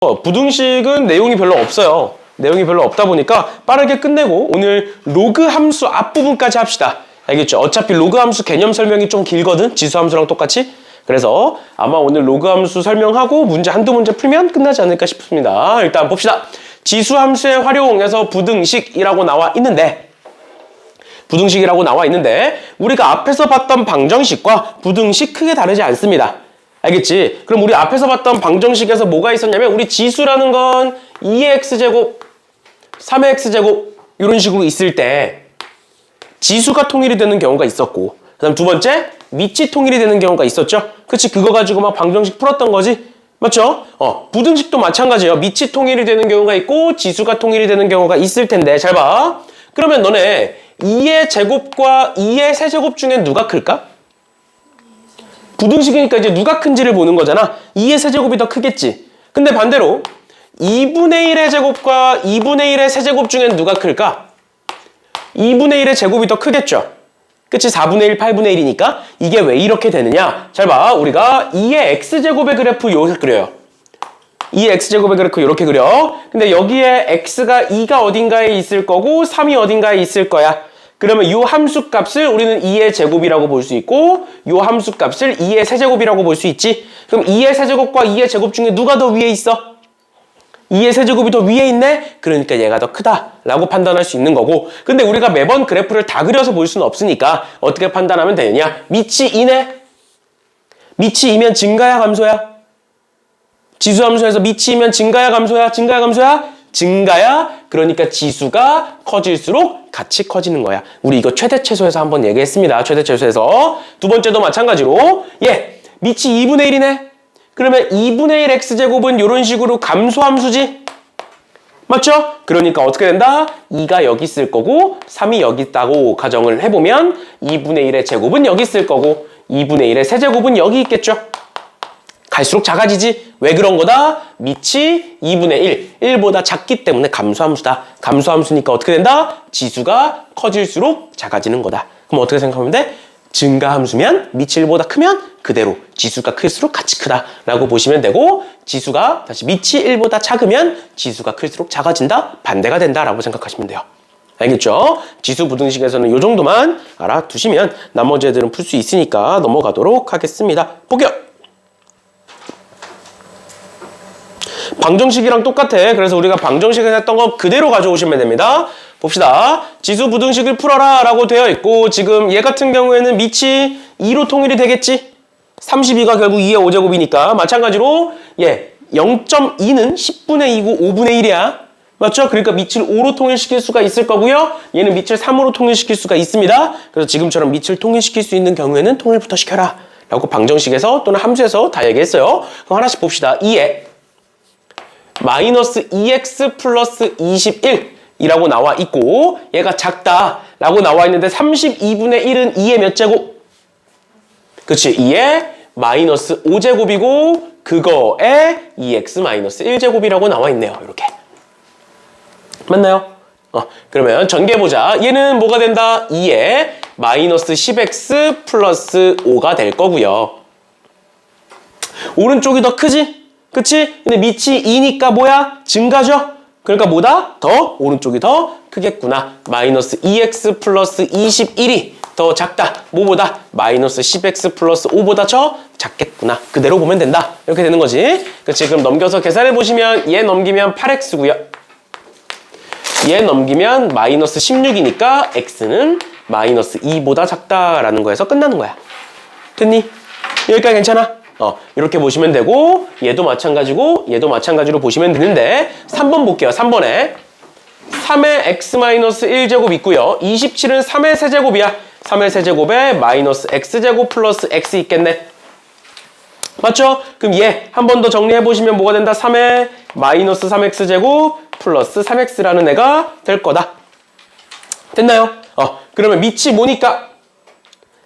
부등식은 내용이 별로 없어요. 내용이 별로 없다 보니까 빠르게 끝내고 오늘 로그 함수 앞부분까지 합시다. 알겠죠? 어차피 로그 함수 개념 설명이 좀 길거든. 지수 함수랑 똑같이. 그래서 아마 오늘 로그 함수 설명하고 문제 한두 문제 풀면 끝나지 않을까 싶습니다. 일단 봅시다. 지수 함수의 활용에서 부등식이라고 나와 있는데 우리가 앞에서 봤던 방정식과 부등식 크게 다르지 않습니다. 알겠지? 그럼 우리 앞에서 봤던 방정식에서 뭐가 있었냐면 우리 지수라는 건 2의 x제곱, 3의 x제곱 이런 식으로 있을 때 지수가 통일이 되는 경우가 있었고 그 다음 두 번째 밑이 통일이 되는 경우가 있었죠? 그치? 그거 가지고 막 방정식 풀었던 거지? 맞죠? 부등식도 마찬가지예요. 밑이 통일이 되는 경우가 있고 지수가 통일이 되는 경우가 있을 텐데 잘 봐. 그러면 너네 2의 제곱과 2의 세제곱 중엔 누가 클까? 부등식이니까 이제 누가 큰지를 보는 거잖아. 2의 세제곱이 더 크겠지. 근데 반대로 2분의 1의 제곱과 2분의 1의 세제곱 중엔 누가 클까? 2분의 1의 제곱이 더 크겠죠. 그치? 4분의 1, 8분의 1이니까 이게 왜 이렇게 되느냐? 잘 봐. 우리가 2의 x제곱의 그래프 이렇게 그려요. 2의 x제곱의 그래프 이렇게 그려. 근데 여기에 x가 2가 어딘가에 있을 거고 3이 어딘가에 있을 거야. 그러면 이 함수 값을 우리는 2의 제곱이라고 볼 수 있고 이 함수 값을 2의 세제곱이라고 볼 수 있지. 그럼 2의 세제곱과 2의 제곱 중에 누가 더 위에 있어? 2의 세제곱이 더 위에 있네? 그러니까 얘가 더 크다라고 판단할 수 있는 거고 근데 우리가 매번 그래프를 다 그려서 볼 수는 없으니까 어떻게 판단하면 되느냐? 밑이 2네? 밑이 2면 증가야 감소야? 지수함수에서 밑이 2면 증가야 감소야? 증가야 감소야? 증가야? 그러니까 지수가 커질수록 같이 커지는 거야. 우리 이거 최대최소에서 한번 얘기했습니다. 최대최소에서. 두 번째도 마찬가지로 밑이 2분의 1이네? 그러면 2분의 1 x제곱은 이런 식으로 감소함수지? 맞죠? 그러니까 어떻게 된다? 2가 여기 있을 거고 3이 여기 있다고 가정을 해보면 2분의 1의 제곱은 여기 있을 거고 2분의 1의 세제곱은 여기 있겠죠? 갈수록 작아지지? 왜 그런 거다? 밑이 2분의 1, 1보다 작기 때문에 감소함수다. 감소함수니까 어떻게 된다? 지수가 커질수록 작아지는 거다. 그럼 어떻게 생각하면 돼? 증가함수면 밑이 1보다 크면 그대로 지수가 클수록 같이 크다라고 보시면 되고 지수가 다시 밑이 1보다 작으면 지수가 클수록 작아진다? 반대가 된다라고 생각하시면 돼요. 알겠죠? 지수 부등식에서는 이 정도만 알아두시면 나머지 애들은 풀 수 있으니까 넘어가도록 하겠습니다. 볼게요. 방정식이랑 똑같아. 그래서 우리가 방정식에서 했던 거 그대로 가져오시면 됩니다. 봅시다. 지수 부등식을 풀어라 라고 되어 있고 지금 얘 같은 경우에는 밑이 2로 통일이 되겠지? 32가 결국 2의 5제곱이니까 마찬가지로 0.2는 10분의 2고 5분의 1이야. 맞죠? 그러니까 밑을 5로 통일시킬 수가 있을 거고요. 얘는 밑을 3으로 통일시킬 수가 있습니다. 그래서 지금처럼 밑을 통일시킬 수 있는 경우에는 통일부터 시켜라 라고 방정식에서 또는 함수에서 다 얘기했어요. 그럼 하나씩 봅시다. 2에 마이너스 2x 플러스 21이라고 나와 있고 얘가 작다라고 나와 있는데 32분의 1은 2의 몇 제곱? 그치? 2의 마이너스 5제곱이고 그거에 2x 마이너스 1제곱이라고 나와 있네요. 이렇게. 맞나요? 그러면 전개해보자. 얘는 뭐가 된다? 2의 마이너스 10x 플러스 5가 될 거고요. 오른쪽이 더 크지? 그치? 근데 밑이 2니까 뭐야? 증가죠? 그러니까 뭐다? 더? 오른쪽이 더 크겠구나. 마이너스 2x 플러스 21이 더 작다. 뭐보다? 마이너스 10x 플러스 5보다 더 작겠구나. 그대로 보면 된다. 이렇게 되는 거지. 그치? 그럼 넘겨서 계산해보시면 얘 넘기면 8x고요. 얘 넘기면 마이너스 16이니까 x는 마이너스 2보다 작다라는 거에서 끝나는 거야. 됐니? 여기까지 괜찮아? 이렇게 보시면 되고 얘도 마찬가지고 얘도 마찬가지로 보시면 되는데 3번 볼게요. 3번에 3의 x-1제곱 있고요. 27은 3의 세제곱이야. 3의 세제곱에 마이너스 x제곱 플러스 x 있겠네. 맞죠? 그럼 얘 한 번 더 정리해보시면 뭐가 된다? 3의 마이너스 3x제곱 플러스 3x라는 애가 될 거다. 됐나요? 그러면 밑이 뭐니까?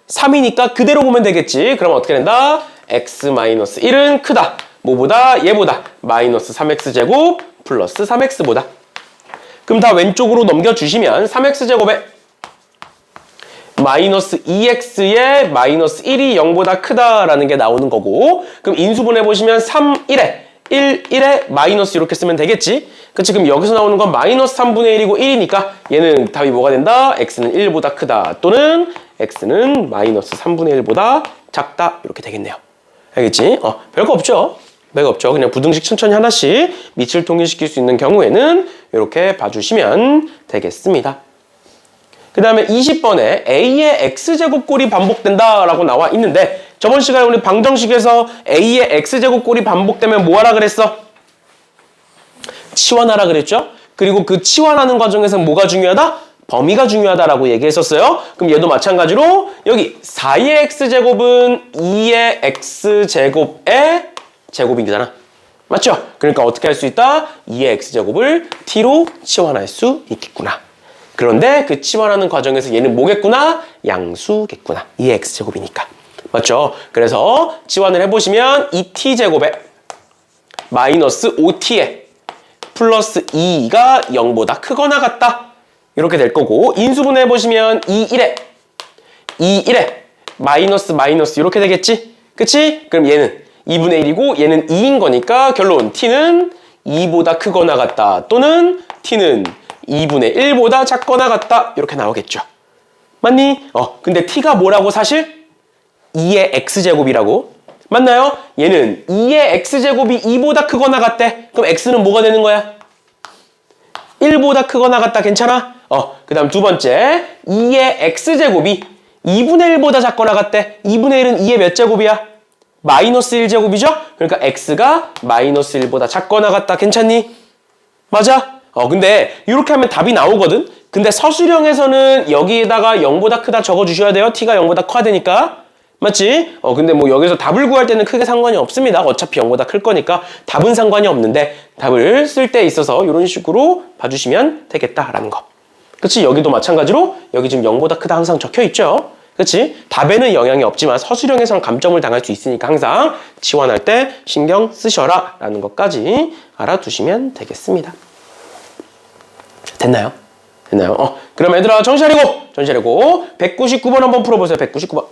3이니까 그대로 보면 되겠지. 그럼 어떻게 된다? x-1은 크다. 뭐보다? 얘보다. 마이너스 3x제곱 플러스 3x보다. 그럼 다 왼쪽으로 넘겨주시면 3x제곱에 마이너스 2x에 마이너스 1이 0보다 크다라는 게 나오는 거고 그럼 인수분해 보시면 3, 1에 1, 1에 마이너스 이렇게 쓰면 되겠지? 그치? 그럼 여기서 나오는 건 마이너스 3분의 1이고 1이니까 얘는 답이 뭐가 된다? x는 1보다 크다 또는 x는 마이너스 3분의 1보다 작다 이렇게 되겠네요. 알겠지? 별거 없죠? 별거 없죠. 그냥 부등식 천천히 하나씩 밑을 통일시킬 수 있는 경우에는 이렇게 봐주시면 되겠습니다. 그 다음에 20번에 a의 x제곱꼴이 반복된다 라고 나와 있는데 저번 시간에 우리 방정식에서 a의 x제곱꼴이 반복되면 뭐 하라 그랬어? 치환하라 그랬죠? 그리고 그 치환하는 과정에서 뭐가 중요하다? 범위가 중요하다라고 얘기했었어요. 그럼 얘도 마찬가지로 여기 4의 x제곱은 2의 x제곱의 제곱이잖아. 맞죠? 그러니까 어떻게 할 수 있다? 2의 x제곱을 t로 치환할 수 있겠구나. 그런데 그 치환하는 과정에서 얘는 뭐겠구나? 양수겠구나. 2의 x제곱이니까. 맞죠? 그래서 치환을 해보시면 2t제곱에 마이너스 5t에 플러스 2가 0보다 크거나 같다. 이렇게 될 거고 인수분해 해보시면 2, 1에 마이너스 이렇게 되겠지? 그치? 그럼 얘는 2분의 1이고 얘는 2인 거니까 결론 t는 2보다 크거나 같다 또는 t는 2분의 1보다 작거나 같다 이렇게 나오겠죠. 맞니? 근데 t가 뭐라고 사실? 2의 x제곱이라고. 맞나요? 얘는 2의 x제곱이 2보다 크거나 같대. 그럼 x는 뭐가 되는 거야? 1보다 크거나 같다. 괜찮아? 그 다음 두 번째 2의 x제곱이 2분의 1보다 작거나 같대. 2분의 1은 2의 몇 제곱이야? 마이너스 1제곱이죠? 그러니까 x가 마이너스 1보다 작거나 같다. 괜찮니? 맞아? 근데 이렇게 하면 답이 나오거든? 근데 서술형에서는 여기에다가 0보다 크다 적어주셔야 돼요. t가 0보다 커야 되니까. 맞지? 근데 뭐 여기서 답을 구할 때는 크게 상관이 없습니다. 어차피 0보다 클 거니까 답은 상관이 없는데 답을 쓸 때 있어서 이런 식으로 봐주시면 되겠다라는 거. 그치? 여기도 마찬가지로 여기 지금 0보다 크다 항상 적혀 있죠? 그치? 답에는 영향이 없지만 서술형에서는 감점을 당할 수 있으니까 항상 치환할 때 신경 쓰셔라 라는 것까지 알아두시면 되겠습니다. 됐나요? 됐나요? 그럼 얘들아 정신 차리고 199번 한번 풀어보세요. 199번.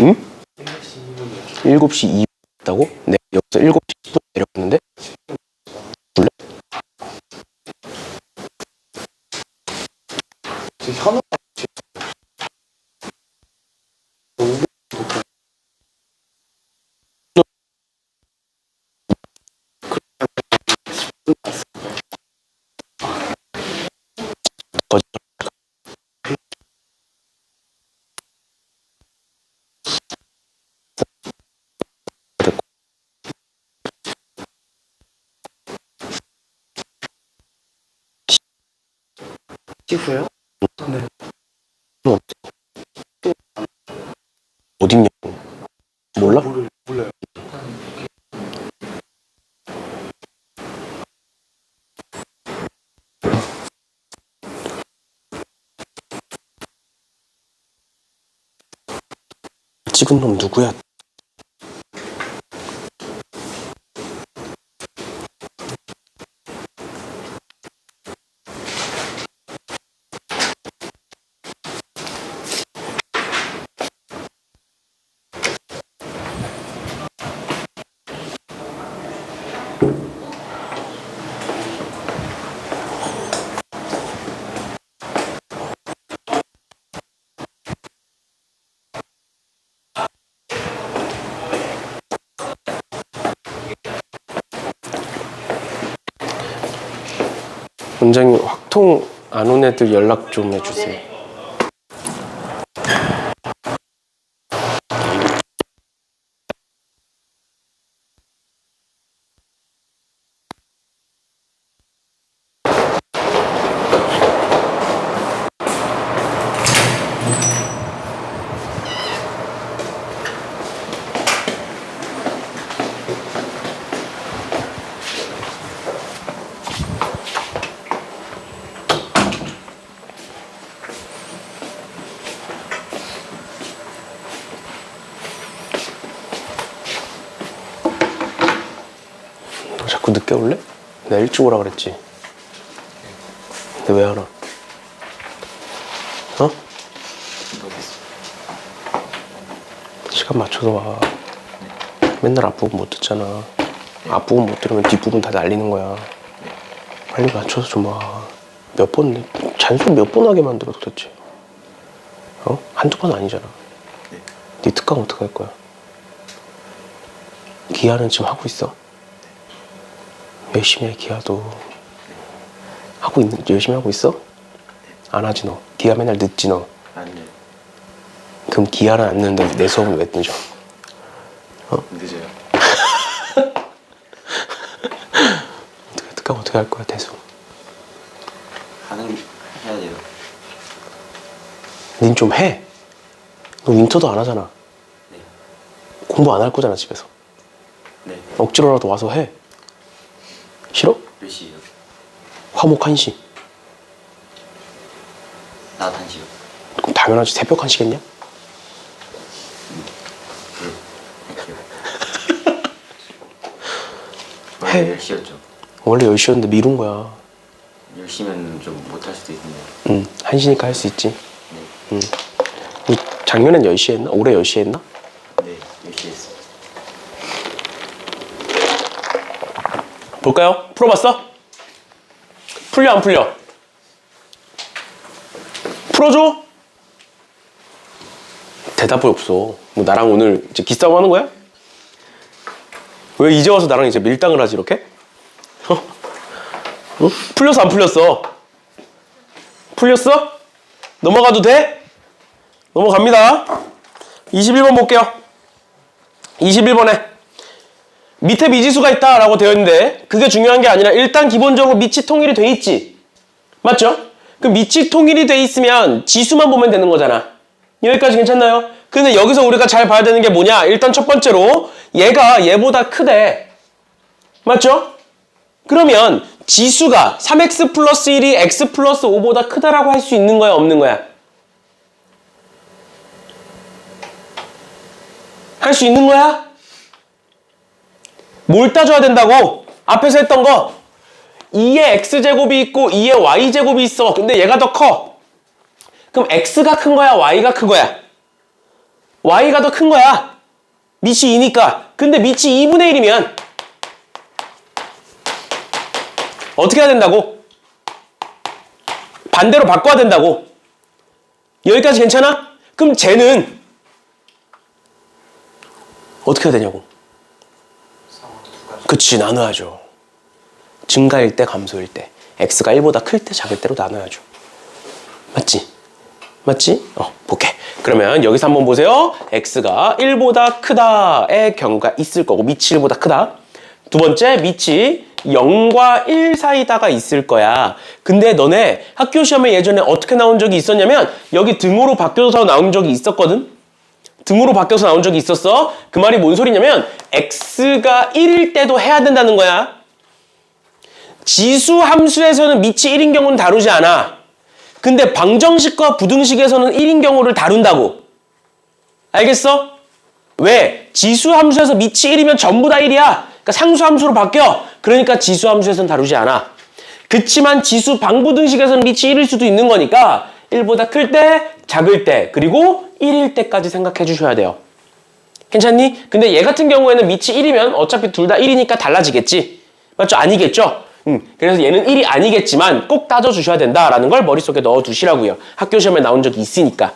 응? 7시 2분 했다고? 네, 여기서 7시 10분 내려갔는데? 볼래? 현우 거짓말. 시후요? 네. 찍은 놈 누구야? 원장님 확통 안 온 애들 연락 좀 해주세요. 자꾸 늦게 올래? 내가 일찍 오라 그랬지. 근데 왜 안 와? 어? 시간 맞춰서 와. 맨날 앞부분 못 듣잖아. 앞부분 못 들으면 뒷부분 다 날리는 거야. 빨리 맞춰서 좀 와. 몇 번, 잔소리 몇 번 하게 만들어 도대체. 어? 한두 번 아니잖아. 네 특강 어떻게 할 거야? 기아는 지금 하고 있어? 열심히 해. 기아도 열심히 하고 있어? 안 하지 너. 기아 맨날 늦지 너. 아니요. 그럼 기아는 안 늦는데 내 수업은 왜 늦어? 어? 늦어요. 특강 어떻게 할 거야 대수? 해야 돼요. 닌 좀 해. 너 윈터도 안 하잖아. 네. 공부 안 할 거잖아 집에서. 네. 억지로라도 와서 해. 싫어? 몇 시요? 화목 1시. 낮 1시요? 그럼 당연하지. 새벽 1시겠냐? 원래 해. 10시였죠. 원래 10시였는데 미룬 거야. 10시면 좀 못할 수도 있는데. 1시니까 할 수 있지. 네. 우리 작년엔 10시 했나? 올해 10시 했나? 네, 10시 했어요. 볼까요? 풀어봤어? 풀려 안 풀려? 풀어줘? 대답이 없어. 뭐 나랑 오늘 이제 기싸움 하는 거야? 왜 이제 와서 나랑 이제 밀당을 하지 이렇게? 어? 어? 풀렸어 안 풀렸어? 풀렸어? 넘어가도 돼? 넘어갑니다. 21번 볼게요. 21번에 밑에 미지수가 있다라고 되어 있는데 그게 중요한 게 아니라 일단 기본적으로 밑이 통일이 돼 있지. 맞죠? 그 밑이 통일이 돼 있으면 지수만 보면 되는 거잖아. 여기까지 괜찮나요? 근데 여기서 우리가 잘 봐야 되는 게 뭐냐? 일단 첫 번째로 얘가 얘보다 크대. 맞죠? 그러면 지수가 3x 플러스 1이 x 플러스 5보다 크다라고 할 수 있는 거야 없는 거야? 할 수 있는 거야? 뭘 따져야 된다고? 앞에서 했던 거 2의 x제곱이 있고 2의 y제곱이 있어. 근데 얘가 더 커. 그럼 x가 큰 거야? y가 큰 거야? y가 더 큰 거야. 밑이 2니까. 근데 밑이 2분의 1이면 어떻게 해야 된다고? 반대로 바꿔야 된다고. 여기까지 괜찮아? 그럼 쟤는 어떻게 해야 되냐고. 그치, 나눠야죠. 증가일 때 감소일 때 x가 1보다 클 때 작을 때로 나눠야죠. 맞지? 맞지? 볼게. 그러면 여기서 한번 보세요. x가 1보다 크다의 경우가 있을 거고 밑이 1보다 크다. 두 번째, 밑이 0과 1 사이다가 있을 거야. 근데 너네 학교 시험에 예전에 어떻게 나온 적이 있었냐면 여기 등호로 바뀌어서 나온 적이 있었거든. 등호로 바뀌어서 나온 적이 있었어. 그 말이 뭔 소리냐면 x가 1일 때도 해야 된다는 거야. 지수 함수에서는 밑이 1인 경우는 다루지 않아. 근데 방정식과 부등식에서는 1인 경우를 다룬다고. 알겠어? 왜? 지수 함수에서 밑이 1이면 전부 다 1이야. 그러니까 상수 함수로 바뀌어. 그러니까 지수 함수에서는 다루지 않아. 그치만 지수 방부등식에서는 밑이 1일 수도 있는 거니까 1보다 클 때, 작을 때, 그리고 1일 때까지 생각해 주셔야 돼요. 괜찮니? 근데 얘 같은 경우에는 밑이 1이면 어차피 둘 다 1이니까 달라지겠지. 맞죠? 아니겠죠? 그래서 얘는 1이 아니겠지만 꼭 따져주셔야 된다라는 걸 머릿속에 넣어두시라고요. 학교 시험에 나온 적이 있으니까.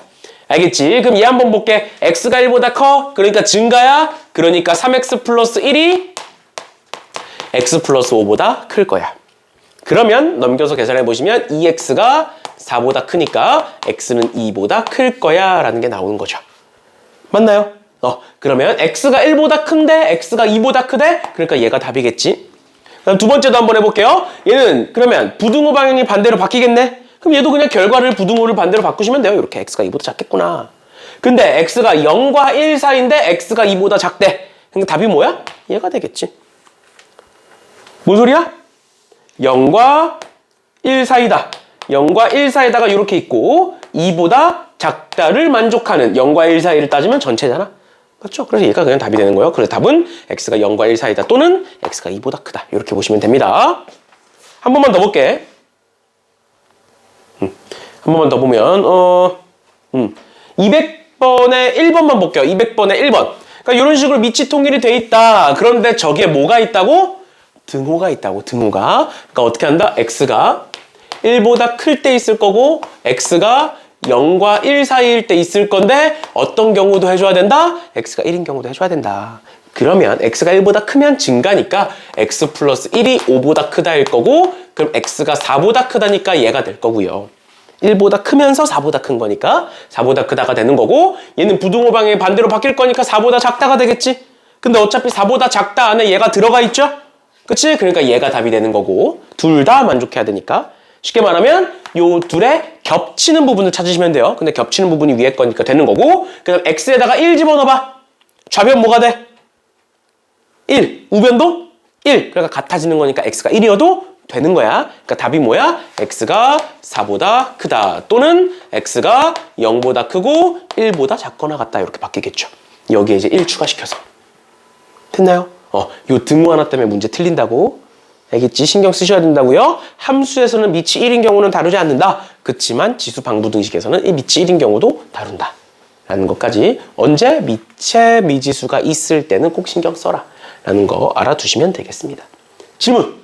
알겠지? 그럼 얘 한번 볼게. x가 1보다 커? 그러니까 증가야? 그러니까 3x 플러스 1이 x 플러스 5보다 클 거야. 그러면 넘겨서 계산해 보시면 2x가 4보다 크니까 x는 2보다 클 거야 라는 게 나오는 거죠. 맞나요? 그러면 x가 1보다 큰데 x가 2보다 크대? 그러니까 얘가 답이겠지. 그럼 두 번째도 한번 해볼게요. 얘는 그러면 부등호 방향이 반대로 바뀌겠네? 그럼 얘도 그냥 결과를 부등호를 반대로 바꾸시면 돼요. 이렇게 x가 2보다 작겠구나. 근데 x가 0과 1 사이인데 x가 2보다 작대. 그러니까 답이 뭐야? 얘가 되겠지. 뭔 소리야? 0과 1 사이다. 0과 1 사이다가 이렇게 있고 2보다 작다를 만족하는 0과 1 사이를 따지면 전체잖아. 맞죠? 그래서 얘가 그냥 답이 되는 거예요. 그래서 답은 x가 0과 1 사이다 또는 x가 2보다 크다. 이렇게 보시면 됩니다. 한 번만 더 볼게. 한 번만 더 보면 200번에 1번만 볼게요. 200번에 1번. 그러니까 이런 식으로 밑이 통일이 돼 있다. 그런데 저기에 뭐가 있다고? 등호가 있다고. 등호가. 그러니까 어떻게 한다? x가 1보다 클 때 있을 거고 x가 0과 1 사이일 때 있을 건데 어떤 경우도 해줘야 된다? x가 1인 경우도 해줘야 된다. 그러면 x가 1보다 크면 증가니까 x 플러스 1이 5보다 크다일 거고 그럼 x가 4보다 크다니까 얘가 될 거고요. 1보다 크면서 4보다 큰 거니까 4보다 크다가 되는 거고 얘는 부등호 방향이 반대로 바뀔 거니까 4보다 작다가 되겠지. 근데 어차피 4보다 작다 안에 얘가 들어가 있죠? 그치? 그러니까 얘가 답이 되는 거고 둘 다 만족해야 되니까 쉽게 말하면 요 둘의 겹치는 부분을 찾으시면 돼요. 근데 겹치는 부분이 위에 거니까 되는 거고 그 다음 x에다가 1 집어넣어봐. 좌변 뭐가 돼? 1. 우변도 1. 그러니까 같아지는 거니까 x가 1이어도 되는 거야. 그러니까 답이 뭐야? x가 4보다 크다 또는 x가 0보다 크고 1보다 작거나 같다 이렇게 바뀌겠죠. 여기에 이제 1 추가시켜서. 됐나요? 요 등호 하나 때문에 문제 틀린다고. 알겠지? 신경 쓰셔야 된다고요. 함수에서는 밑이 1인 경우는 다루지 않는다. 그치만 지수 방부등식에서는 이 밑이 1인 경우도 다룬다. 라는 것까지 언제 밑에 미지수가 있을 때는 꼭 신경 써라. 라는 거 알아두시면 되겠습니다. 질문!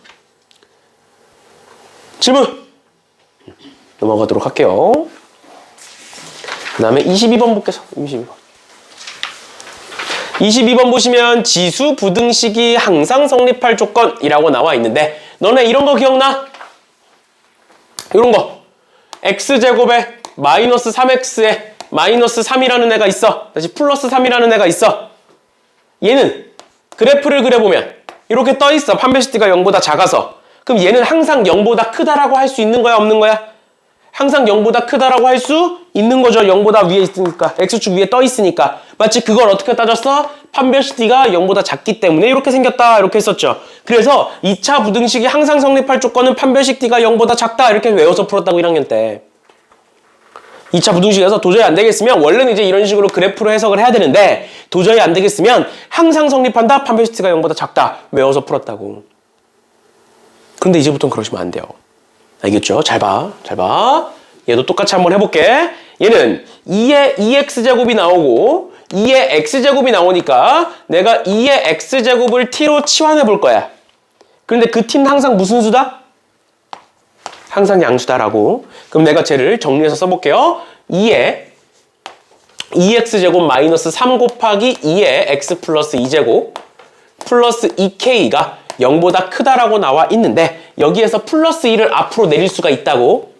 넘어가도록 할게요. 그 다음에 22번 볼게요. 22번 보시면 지수 부등식이 항상 성립할 조건이라고 나와 있는데 너네 이런 거 기억나? 이런 거 x제곱에 마이너스 3x에 마이너스 3이라는 애가 있어. 다시 플러스 3이라는 애가 있어. 얘는 그래프를 그려보면 이렇게 떠 있어. 판별시티가 0보다 작아서. 그럼 얘는 항상 0보다 크다라고 할 수 있는 거야? 없는 거야? 항상 0보다 크다라고 할 수 있는 거죠. 0보다 위에 있으니까. x축 위에 떠 있으니까. 마치 그걸 어떻게 따졌어? 판별시티가 0보다 작기 때문에 이렇게 생겼다. 이렇게 했었죠. 그래서 2차 부등식이 항상 성립할 조건은 판별시티가 0보다 작다. 이렇게 외워서 풀었다고 1학년 때. 2차 부등식에서 도저히 안 되겠으면 원래는 이제 이런 식으로 그래프로 해석을 해야 되는데 도저히 안 되겠으면 항상 성립한다. 판별시티가 0보다 작다. 외워서 풀었다고. 근데 이제부터는 그러시면 안 돼요. 알겠죠? 잘 봐. 얘도 똑같이 한번 해볼게. 얘는 2의 2x제곱이 나오고 2의 x제곱이 나오니까 내가 2의 x제곱을 t로 치환해 볼 거야. 그런데 그 t는 항상 무슨 수다? 항상 양수다라고. 그럼 내가 쟤를 정리해서 써볼게요. 2의 2x제곱 마이너스 3 곱하기 2의 x 플러스 2제곱 플러스 2k가 0보다 크다라고 나와 있는데 여기에서 플러스 2를 앞으로 내릴 수가 있다고.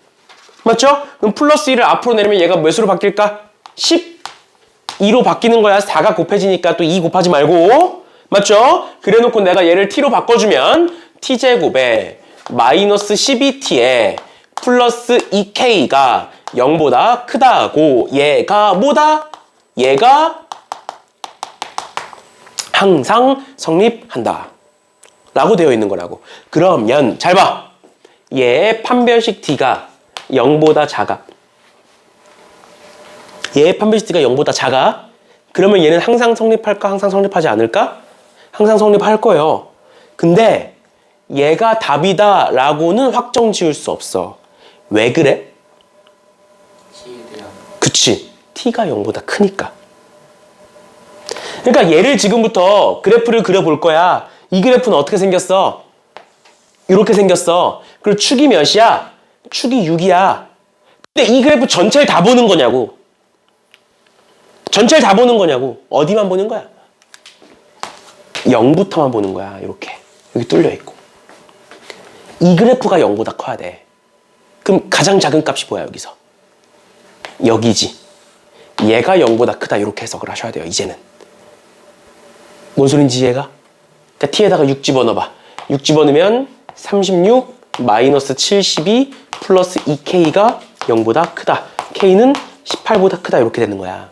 맞죠? 그럼 플러스 2를 앞으로 내리면 얘가 몇으로 바뀔까? 12로 바뀌는 거야. 4가 곱해지니까 또 2 곱하지 말고. 맞죠? 그래놓고 내가 얘를 t로 바꿔주면 t제곱에 마이너스 12t에 플러스 2k가 0보다 크다고. 얘가 뭐다? 얘가 항상 성립한다. 라고 되어 있는 거라고. 그러면 잘 봐. 얘의 판별식 t가 0보다 작아. 얘의 판별식 t가 0보다 작아. 그러면 얘는 항상 성립할까? 항상 성립하지 않을까? 항상 성립할 거예요. 근데 얘가 답이다 라고는 확정 지을 수 없어. 왜 그래? T에 대한 그치. t가 0보다 크니까. 그러니까 얘를 지금부터 그래프를 그려볼 거야. 이 그래프는 어떻게 생겼어? 이렇게 생겼어. 그리고 축이 몇이야? 축이 6이야. 근데 이 그래프 전체를 다 보는 거냐고. 전체를 다 보는 거냐고. 어디만 보는 거야? 0부터만 보는 거야. 이렇게. 여기 뚫려 있고. 이 그래프가 0보다 커야 돼. 그럼 가장 작은 값이 뭐야, 여기서? 여기지. 얘가 0보다 크다. 이렇게 해석을 하셔야 돼요, 이제는. 뭔 소린지 이해가? 그러니까 t에다가 6 집어넣어봐. 6 집어넣으면 36 마이너스 72 플러스 2k가 0보다 크다. k는 18보다 크다. 이렇게 되는 거야.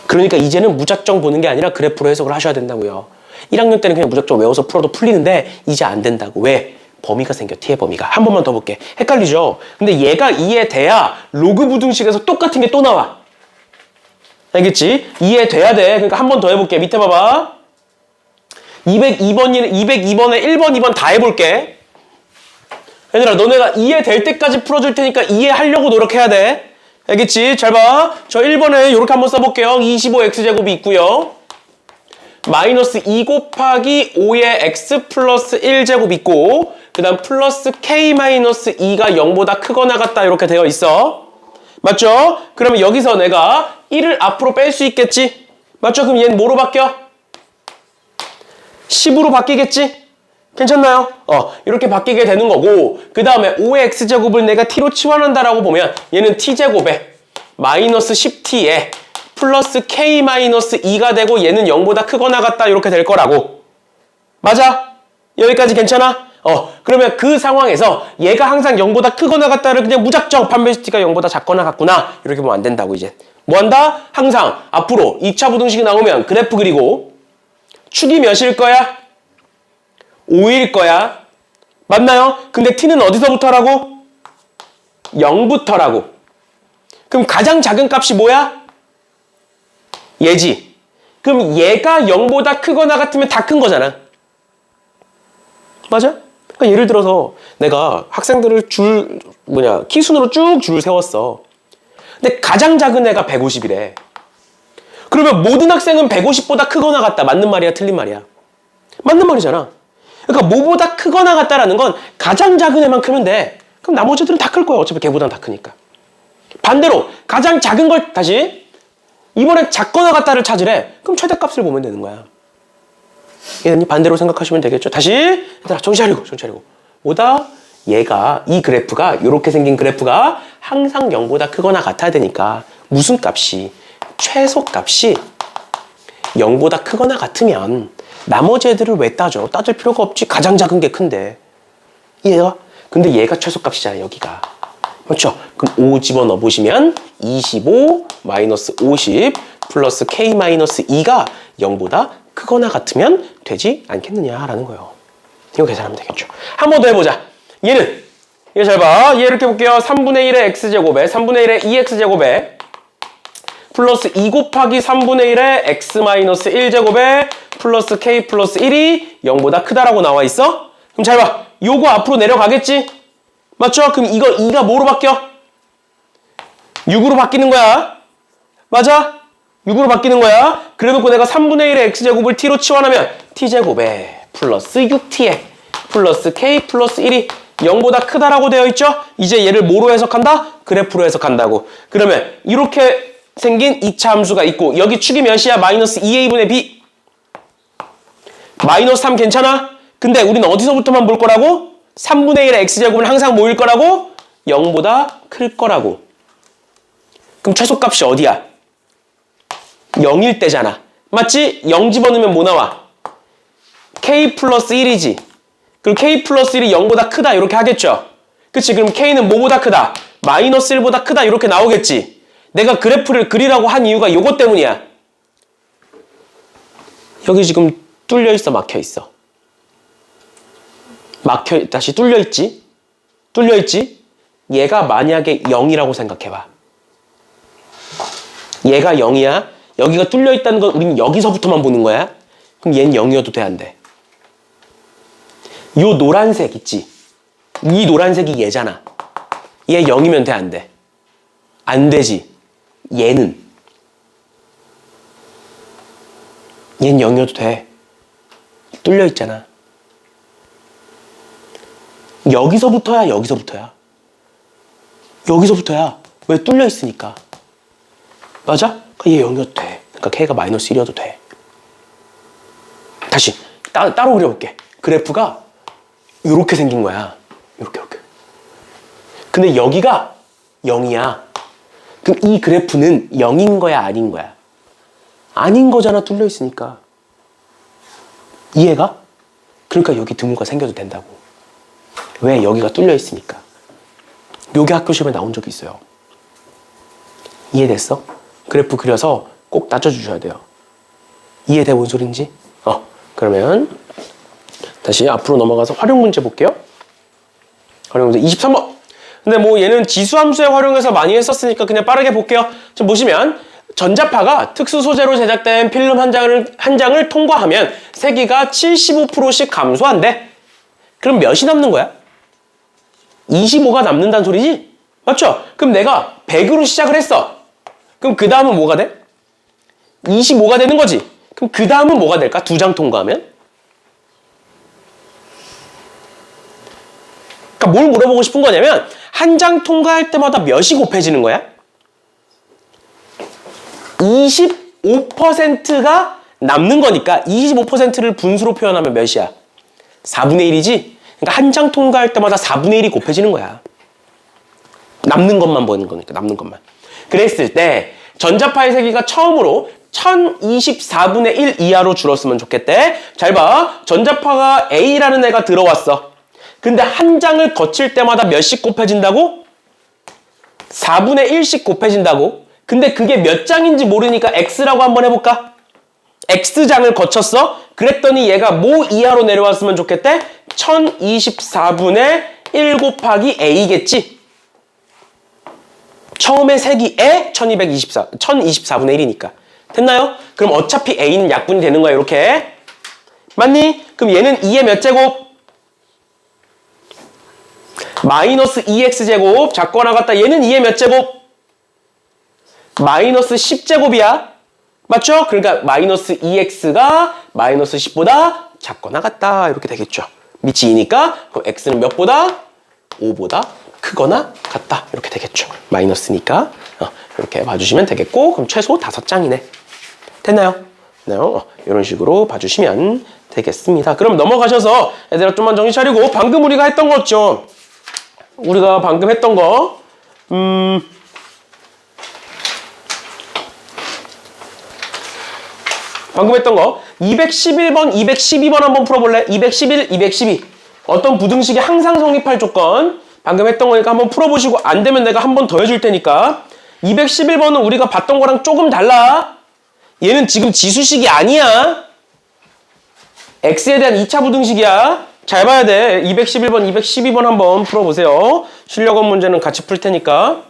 그러니까 이제는 무작정 보는 게 아니라 그래프로 해석을 하셔야 된다고요. 1학년 때는 그냥 무작정 외워서 풀어도 풀리는데 이제 안 된다고. 왜? 범위가 생겨. t의 범위가. 한 번만 더 볼게. 헷갈리죠? 근데 얘가 2에 돼야 로그 부등식에서 똑같은 게 또 나와. 알겠지? 이해돼야 돼. 그러니까 한 번 더 해볼게. 밑에 봐봐. 202번에 1번, 2번 다 해볼게. 얘들아, 너네가 이해될 때까지 풀어줄 테니까 이해하려고 노력해야 돼. 알겠지? 잘 봐. 저 1번에 이렇게 한번 써볼게요. 25x제곱이 있고요. 마이너스 2 곱하기 5의 x 플러스 1제곱 있고, 그 다음 플러스 k 마이너스 2가 0보다 크거나 같다. 이렇게 되어 있어. 맞죠? 그러면 여기서 내가 1을 앞으로 뺄 수 있겠지? 맞죠? 그럼 얘는 뭐로 바뀌어? 10으로 바뀌겠지? 괜찮나요? 이렇게 바뀌게 되는 거고, 그 다음에 5의 x제곱을 내가 t로 치환한다라고 보면 얘는 t제곱에 마이너스 10t에 플러스 k 마이너스 2가 되고 얘는 0보다 크거나 같다. 이렇게 될 거라고. 맞아? 여기까지 괜찮아? 그러면 그 상황에서 얘가 항상 0보다 크거나 같다를 그냥 무작정 판별시티가 0보다 작거나 같구나. 이렇게 보면 안 된다고 이제. 뭐 한다? 항상 앞으로 2차 부등식이 나오면 그래프 그리고 축이 몇일 거야? 5일 거야. 맞나요? 근데 t는 어디서부터라고? 0부터라고. 그럼 가장 작은 값이 뭐야? 얘지. 그럼 얘가 0보다 크거나 같으면 다 큰 거잖아. 맞아? 그러니까 예를 들어서 내가 학생들을 키순으로 쭉 줄을 세웠어. 근데 가장 작은 애가 150이래. 그러면 모든 학생은 150보다 크거나 같다. 맞는 말이야? 틀린 말이야? 맞는 말이잖아. 그러니까 뭐보다 크거나 같다라는 건 가장 작은 애만 크면 돼. 그럼 나머지 애들은 다 클 거야. 어차피 걔보다는 다 크니까. 반대로 가장 작은 걸 다시 이번엔 작거나 같다를 찾으래. 그럼 최대값을 보면 되는 거야. 얘는 반대로 생각하시면 되겠죠. 다시 얘들아 정신 차리고 뭐다? 얘가 이 그래프가 이렇게 생긴 그래프가 항상 0보다 크거나 같아야 되니까 무슨 값이 최소값이 0보다 크거나 같으면 나머지 애들을 왜 따져? 따질 필요가 없지. 가장 작은 게 큰데. 얘가 근데 얘가 최소값이잖아요. 여기가. 그렇죠? 그럼 5 집어넣어 보시면 25 마이너스 50 플러스 k 마이너스 2가 0보다 크거나 같으면 되지 않겠느냐라는 거예요. 이거 계산하면 되겠죠. 한 번 더 해보자. 얘는 얘 잘 봐. 얘 이렇게 볼게요. 3분의 1의 x제곱에 3분의 1의 2x제곱에 플러스 2 곱하기 3분의 1의 x 마이너스 1제곱에 플러스 k 플러스 1이 0보다 크다라고 나와 있어? 그럼 잘 봐. 요거 앞으로 내려가겠지? 맞죠? 그럼 이거 2가 뭐로 바뀌어? 6으로 바뀌는 거야. 맞아? 6으로 바뀌는 거야. 그래놓고 내가 3분의 1의 x제곱을 t로 치환하면 t제곱에 플러스 6t에 플러스 k 플러스 1이 0보다 크다라고 되어 있죠? 이제 얘를 뭐로 해석한다? 그래프로 해석한다고. 그러면 이렇게 생긴 2차 함수가 있고 여기 축이 몇이야? 마이너스 2a분의 b. 마이너스 3 괜찮아? 근데 우리는 어디서부터만 볼 거라고? 3분의 1의 x제곱은 항상 뭐일 거라고? 0보다 클 거라고. 그럼 최소값이 어디야? 0일 때잖아. 맞지? 0 집어넣으면 뭐 나와? k 플러스 1이지. 그럼 k 플러스 1이 0보다 크다 이렇게 하겠죠? 그치? 그럼 k는 뭐보다 크다? 마이너스 1보다 크다 이렇게 나오겠지? 내가 그래프를 그리라고 한 이유가 요것 때문이야. 여기 지금 뚫려 있어, 막혀 있어? 다시 뚫려 있지? 뚫려 있지? 얘가 만약에 0이라고 생각해봐. 얘가 0이야. 여기가 뚫려 있다는 건 우리는 여기서부터만 보는 거야. 그럼 얘는 0이어도 돼, 안 돼? 요 노란색 있지? 이 노란색이 얘잖아. 얘 0이면 돼, 안 돼? 안 되지. 얘는 0이어도 돼. 뚫려 있잖아. 여기서부터야, 여기서부터야. 여기서부터야. 왜 뚫려 있으니까. 맞아? 그러니까 얘 0이어도 돼. 그러니까 K가 마이너스 1이어도 돼. 다시 따로 그려볼게. 그래프가 이렇게 생긴 거야. 이렇게. 근데 여기가 0이야. 그럼 이 그래프는 0인 거야, 아닌 거야? 아닌 거잖아, 뚫려 있으니까. 이해가? 그러니까 여기 드물가 생겨도 된다고. 왜? 여기가 뚫려 있으니까. 요게 학교 시험에 나온 적이 있어요. 이해됐어? 그래프 그려서 꼭 따져주셔야 돼요. 이해돼? 뭔 소린지? 그러면 다시 앞으로 넘어가서 활용 문제 볼게요. 활용 문제 23번. 근데 뭐 얘는 지수함수에 활용해서 많이 했었으니까 그냥 빠르게 볼게요. 지금 보시면 전자파가 특수 소재로 제작된 필름 한 장을 통과하면 세기가 75%씩 감소한대. 그럼 몇이 남는 거야? 25가 남는다는 소리지? 맞죠? 그럼 내가 100으로 시작을 했어. 그럼 그 다음은 뭐가 돼? 25가 되는 거지. 그럼 그 다음은 뭐가 될까? 2장 통과하면? 그러니까 뭘 물어보고 싶은 거냐면 한 장 통과할 때마다 몇이 곱해지는 거야? 25%가 남는 거니까 25%를 분수로 표현하면 몇이야? 4분의 1이지? 그러니까 한 장 통과할 때마다 4분의 1이 곱해지는 거야. 남는 것만 보는 거니까, 남는 것만. 그랬을 때 전자파의 세기가 처음으로 1024분의 1 이하로 줄었으면 좋겠대. 잘 봐. 전자파가 A라는 애가 들어왔어. 근데 한 장을 거칠 때마다 몇씩 곱해진다고? 4분의 1씩 곱해진다고? 근데 그게 몇 장인지 모르니까 X라고 한번 해볼까? X장을 거쳤어? 그랬더니 얘가 뭐 이하로 내려왔으면 좋겠대? 1024분의 1 곱하기 A겠지? 처음에 세기에 1024분의 1이니까. 됐나요? 그럼 어차피 A는 약분이 되는 거야, 이렇게. 맞니? 그럼 얘는 2의 몇 제곱? 마이너스 2x제곱. 작고 나갔다. 얘는 2의 몇 제곱? 마이너스 10제곱이야. 맞죠? 그러니까 마이너스 2x가 마이너스 10보다 작고 나갔다. 이렇게 되겠죠. 밑이 2니까 그럼 x는 몇보다? 5보다 크거나 같다. 이렇게 되겠죠. 마이너스니까. 이렇게 봐주시면 되겠고, 그럼 최소 5장이네. 됐나요? 이런 식으로 봐주시면 되겠습니다. 그럼 넘어가셔서 얘들아 좀만 정신 차리고, 방금 우리가 했던 거 있죠? 우리가 방금 했던 거, 방금 했던 거 211번, 212번 한번 풀어볼래? 211, 212 어떤 부등식이 항상 성립할 조건 방금 했던 거니까 한번 풀어보시고, 안 되면 내가 한 번 더 해줄 테니까. 211번은 우리가 봤던 거랑 조금 달라. 얘는 지금 지수식이 아니야. X에 대한 2차 부등식이야. 잘 봐야 돼. 211번, 212번 한번 풀어보세요. 실력원 문제는 같이 풀 테니까.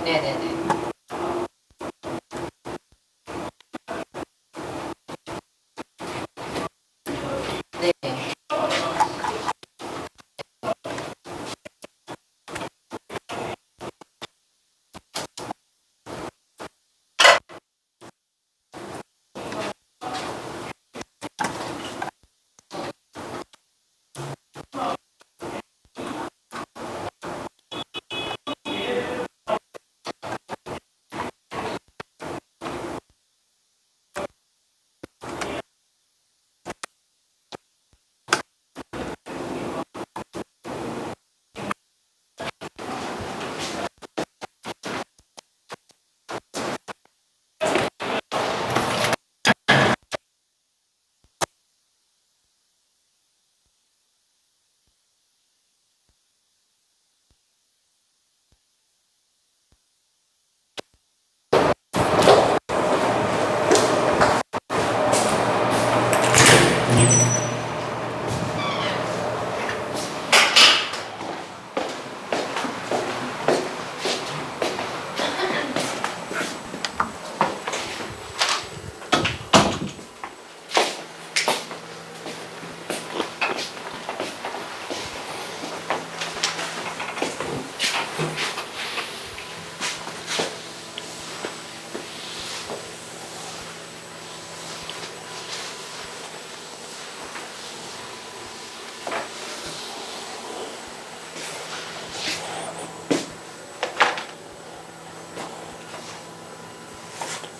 네네네. 네.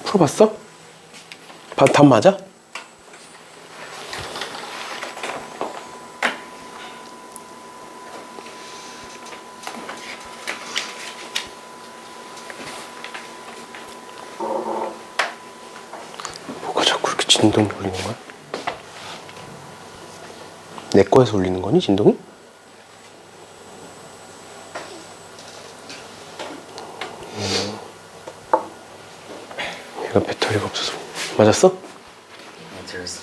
풀어봤어? 답 맞아? 뭐가 자꾸 이렇게 진동이 울리는 거야? 내 거에서 울리는 거니, 진동이? 얘가 배터리가 없어서. 맞았어? 네, 들었어.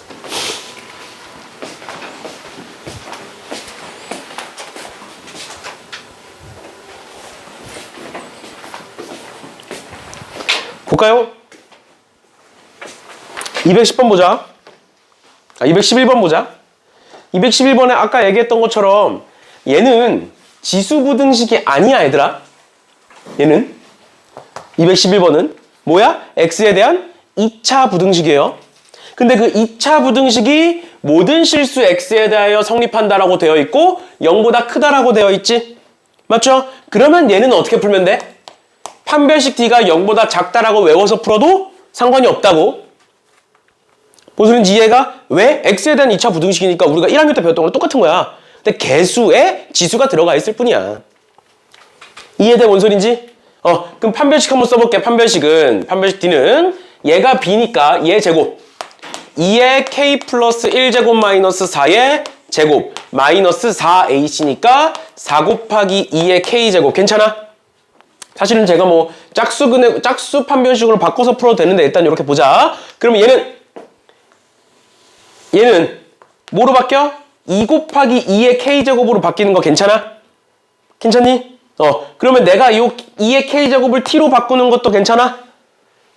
볼까요? 210번 보자. 211번 보자. 211번에 아까 얘기했던 것처럼 얘는 지수부등식이 아니야, 얘들아. 얘는 211번은 뭐야? x에 대한 2차 부등식이에요. 근데 그 2차 부등식이 모든 실수 x에 대하여 성립한다라고 되어 있고 0보다 크다라고 되어 있지? 맞죠? 그러면 얘는 어떻게 풀면 돼? 판별식 d가 0보다 작다라고 외워서 풀어도 상관이 없다고. 무슨 소린지 이해가? 왜? x에 대한 2차 부등식이니까 우리가 1학년 때 배웠던 거랑 똑같은 거야. 근데 개수에 지수가 들어가 있을 뿐이야. 이해돼? 뭔 소린지? 그럼 판별식 한번 써볼게. 판별식 d는 얘가 b니까 얘 제곱 2의 k 플러스 1제곱 마이너스 4의 제곱 마이너스 4ac니까 4 곱하기 2의 k제곱. 괜찮아? 사실은 제가 뭐 짝수 판별식으로 바꿔서 풀어도 되는데 일단 이렇게 보자. 그러면 얘는 뭐로 바뀌어? 2 곱하기 2의 k제곱으로 바뀌는 거 괜찮아? 괜찮니? 그러면 내가 이 2의 k제곱을 t로 바꾸는 것도 괜찮아?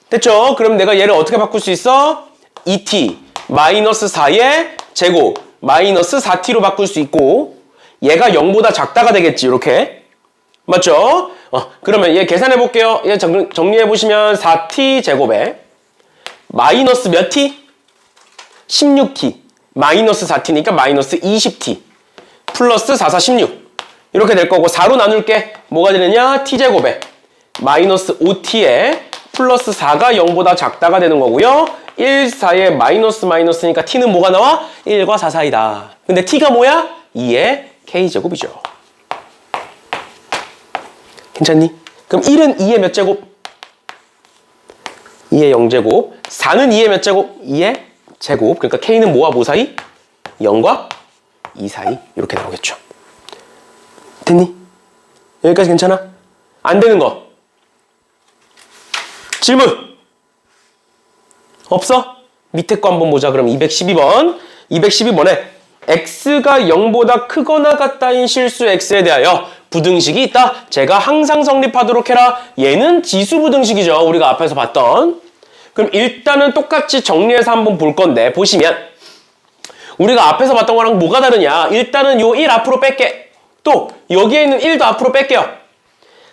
됐죠? 그럼 내가 얘를 어떻게 바꿀 수 있어? 2t 마이너스 4의 제곱 마이너스 4t로 바꿀 수 있고 얘가 0보다 작다가 되겠지, 이렇게. 맞죠? 그러면 얘 계산해 볼게요. 얘 정리해 보시면 4t 제곱에 마이너스 몇 t? 16t. 마이너스 4t니까 마이너스 20t. 플러스 4, 4, 16. 이렇게 될 거고 4로 나눌게. 뭐가 되느냐? t제곱에 마이너스 5t에 플러스 4가 0보다 작다가 되는 거고요. 1, 4에 마이너스 마이너스니까 t는 뭐가 나와? 1과 4 사이다. 근데 t가 뭐야? 2의 k제곱이죠. 괜찮니? 그럼 1은 2의 몇 제곱? 2의 0제곱. 4는 2의 몇 제곱? 2의 제곱. 그러니까 k는 뭐와 뭐 사이? 0과 2 사이. 이렇게 나오겠죠. 됐니? 여기까지 괜찮아? 안 되는 거. 질문! 없어? 밑에 거 한번 보자. 그럼 212번. 212번에 x가 0보다 크거나 같다인 실수 x에 대하여 부등식이 있다. 제가 항상 성립하도록 해라. 얘는 지수 부등식이죠. 우리가 앞에서 봤던. 그럼 일단은 똑같이 정리해서 한번 볼 건데 보시면 우리가 앞에서 봤던 거랑 뭐가 다르냐. 일단은 요 1 앞으로 뺄게. 또 여기에 있는 1도 앞으로 뺄게요.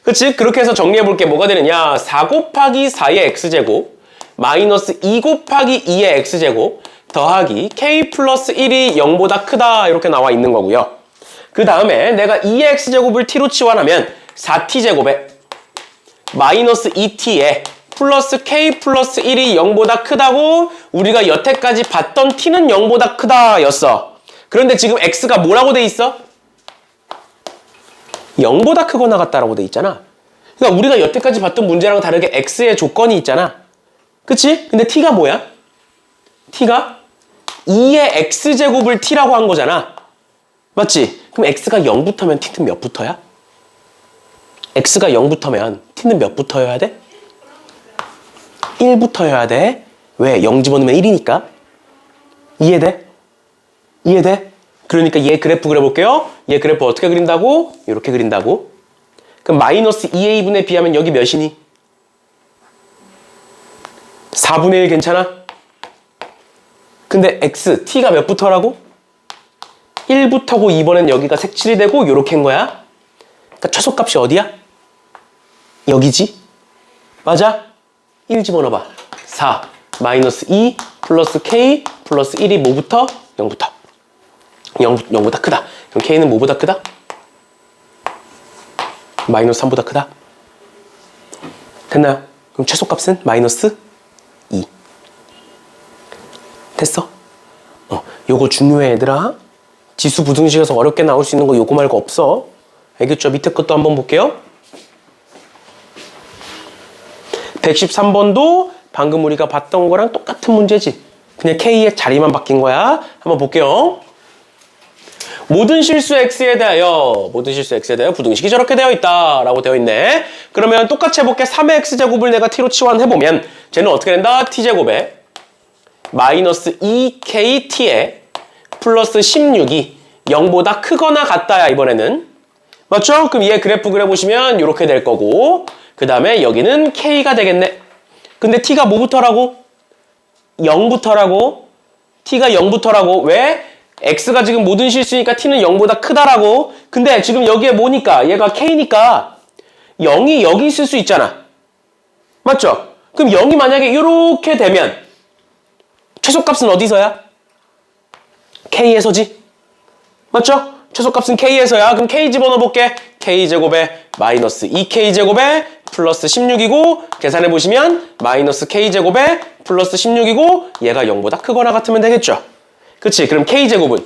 그치? 그렇게 해서 정리해 볼게. 뭐가 되느냐. 4 곱하기 4의 x제곱 마이너스 2 곱하기 2의 x제곱 더하기 k 플러스 1이 0보다 크다. 이렇게 나와 있는 거고요. 그 다음에 내가 2의 x제곱을 t로 치환하면 4t제곱에 마이너스 2t에 플러스 k 플러스 1이 0보다 크다고 우리가 여태까지 봤던 t는 0보다 크다 였어. 그런데 지금 x가 뭐라고 돼 있어? 0보다 크거나 같다라고 돼 있잖아. 그러니까 우리가 여태까지 봤던 문제랑 다르게 x의 조건이 있잖아. 그치? 근데 t가 뭐야? t가 2의 x제곱을 t라고 한 거잖아. 맞지? 그럼 x가 0부터면 t는 몇 부터야? x가 0부터면 t는 몇 부터여야 돼? 1부터여야 돼. 왜? 0 집어넣으면 1이니까. 이해돼? 이해돼? 그러니까 얘 그래프 그려볼게요. 얘 그래프 어떻게 그린다고? 이렇게 그린다고. 그럼 마이너스 2a분에 비하면 여기 몇이니? 4분의 1 괜찮아? 근데 x, t가 몇부터라고? 1부터고 이번엔 여기가 색칠이 되고 이렇게 한 거야. 그러니까 최소값이 어디야? 여기지? 맞아? 1 집어넣어봐. 4 마이너스 2 플러스 k 플러스 1이 뭐부터? 0부터. 0보다 크다. 그럼 k는 뭐보다 크다? 마이너스 3보다 크다. 됐나요? 그럼 최소값은 마이너스 2. 됐어? 요거 중요해 얘들아. 지수 부등식에서 어렵게 나올 수 있는 거 요거 말고 없어. 알겠죠? 밑에 것도 한번 볼게요. 113번도 방금 우리가 봤던 거랑 똑같은 문제지. 그냥 k의 자리만 바뀐 거야. 한번 볼게요. 모든 실수 x에 대하여 부등식이 저렇게 되어 있다 라고 되어 있네. 그러면 똑같이 해볼게. 3의 x제곱을 내가 t로 치환해보면 쟤는 어떻게 된다? t제곱에 마이너스 2kt에 플러스 16이 0보다 크거나 같다야 이번에는. 맞죠? 그럼 얘 그래프 그려보시면 이렇게 될 거고 그 다음에 여기는 k가 되겠네. 근데 t가 뭐부터라고? 0부터라고? t가 0부터라고? 왜? x가 지금 모든 실수니까 t는 0보다 크다라고. 근데 지금 여기에 뭐니까? 얘가 k니까 0이 여기 있을 수 있잖아. 맞죠? 그럼 0이 만약에 이렇게 되면 최소값은 어디서야? k에서지. 맞죠? 최소값은 k에서야. 그럼 k 집어넣어 볼게. k제곱에 마이너스 2k제곱에 플러스 16이고 계산해보시면 마이너스 k제곱에 플러스 16이고 얘가 0보다 크거나 같으면 되겠죠. 그치? 그럼 k제곱은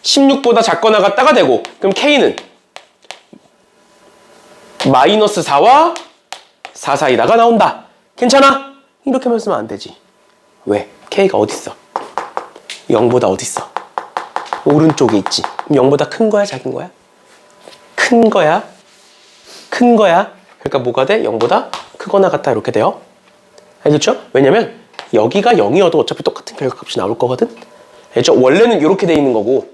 16보다 작거나 같다가 되고 그럼 k는 마이너스 4와 4 사이다가 나온다. 괜찮아? 이렇게만 쓰면 안 되지. 왜? k가 어딨어? 0보다 어딨어? 오른쪽에 있지. 그럼 0보다 큰 거야? 작은 거야? 큰 거야? 큰 거야? 그러니까 뭐가 돼? 0보다 크거나 같다 이렇게 돼요. 알겠죠? 왜냐면 여기가 0이어도 어차피 똑같은 결과값이 나올 거거든. 알겠죠? 원래는 이렇게 돼 있는 거고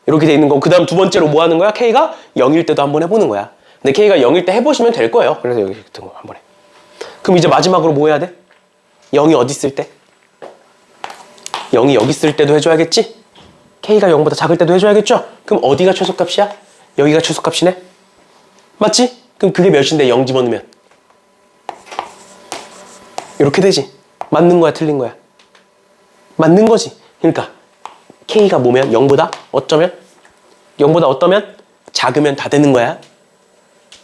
이렇게 돼 있는 거고 그 다음 두 번째로 뭐 하는 거야? k가 0일 때도 한번 해보는 거야. 근데 k가 0일 때 해보시면 될 거예요. 그래서 여기 같은 거 한번 해. 그럼 이제 마지막으로 뭐 해야 돼? 0이 어디 있을 때? 0이 여기 있을 때도 해줘야겠지? k가 0보다 작을 때도 해줘야겠죠? 그럼 어디가 최소값이야? 여기가 최소값이네? 맞지? 그럼 그게 몇인데 0 집어넣으면? 이렇게 되지. 맞는 거야, 틀린 거야? 맞는 거지. 그러니까 K가 뭐면 0보다 어쩌면 0보다 어떠면 작으면 다 되는 거야.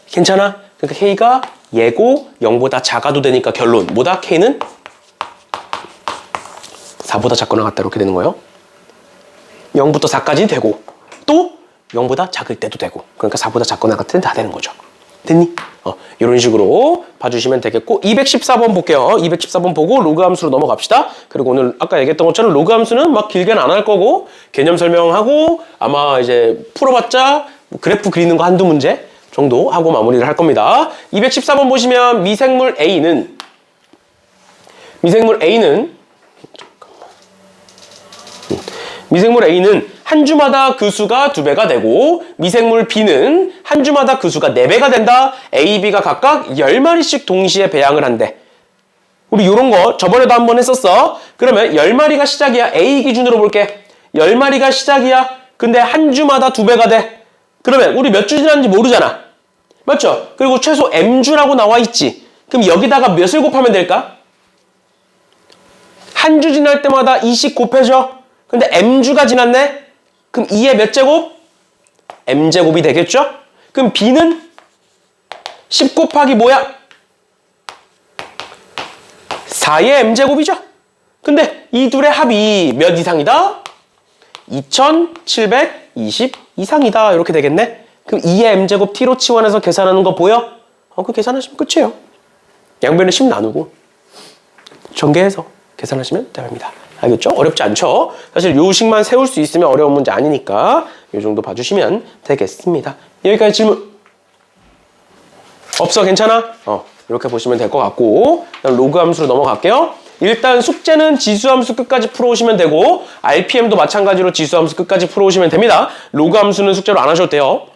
괜찮아? 그러니까 K가 예고 0보다 작아도 되니까 결론 뭐다? K는 4보다 작거나 같다 이렇게 되는 거예요. 0부터 4까지 되고 또 0보다 작을 때도 되고 그러니까 4보다 작거나 같을 때 다 되는 거죠. 됐니? 이런 식으로 봐주시면 되겠고 214번 볼게요. 214번 보고 로그 함수로 넘어갑시다. 그리고 오늘 아까 얘기했던 것처럼 로그 함수는 막 길게는 안 할 거고 개념 설명하고 아마 이제 풀어봤자 그래프 그리는 거 한두 문제 정도 하고 마무리를 할 겁니다. 214번 보시면 미생물 A는 한 주마다 그 수가 2배가 되고 미생물 B는 한 주마다 그 수가 4배가 된다. A, B가 각각 10마리씩 동시에 배양을 한대. 우리 이런 거 저번에도 한번 했었어. 그러면 10마리가 시작이야. A 기준으로 볼게. 10마리가 시작이야. 근데 한 주마다 2배가 돼. 그러면 우리 몇 주 지났는지 모르잖아. 맞죠? 그리고 최소 M주라고 나와 있지. 그럼 여기다가 몇을 곱하면 될까? 한 주 지날 때마다 2씩 곱해줘. 근데 M주가 지났네? 그럼 2의 몇 제곱? M제곱이 되겠죠? 그럼 B는 10 곱하기 뭐야? 4의 M제곱이죠? 근데 이 둘의 합이 몇 이상이다? 2720 이상이다. 이렇게 되겠네? 그럼 2의 M제곱 T로 치환해서 계산하는 거 보여? 그 계산하시면 끝이에요. 양변에 10 나누고 전개해서 계산하시면 됩니다. 알겠죠? 어렵지 않죠? 사실 요 식만 세울 수 있으면 어려운 문제 아니니까 요 정도 봐주시면 되겠습니다. 여기까지 질문 없어? 괜찮아? 이렇게 보시면 될 것 같고 그다음 로그 함수로 넘어갈게요. 일단 숙제는 지수함수 끝까지 풀어오시면 되고 RPM도 마찬가지로 지수함수 끝까지 풀어오시면 됩니다. 로그 함수는 숙제로 안 하셔도 돼요.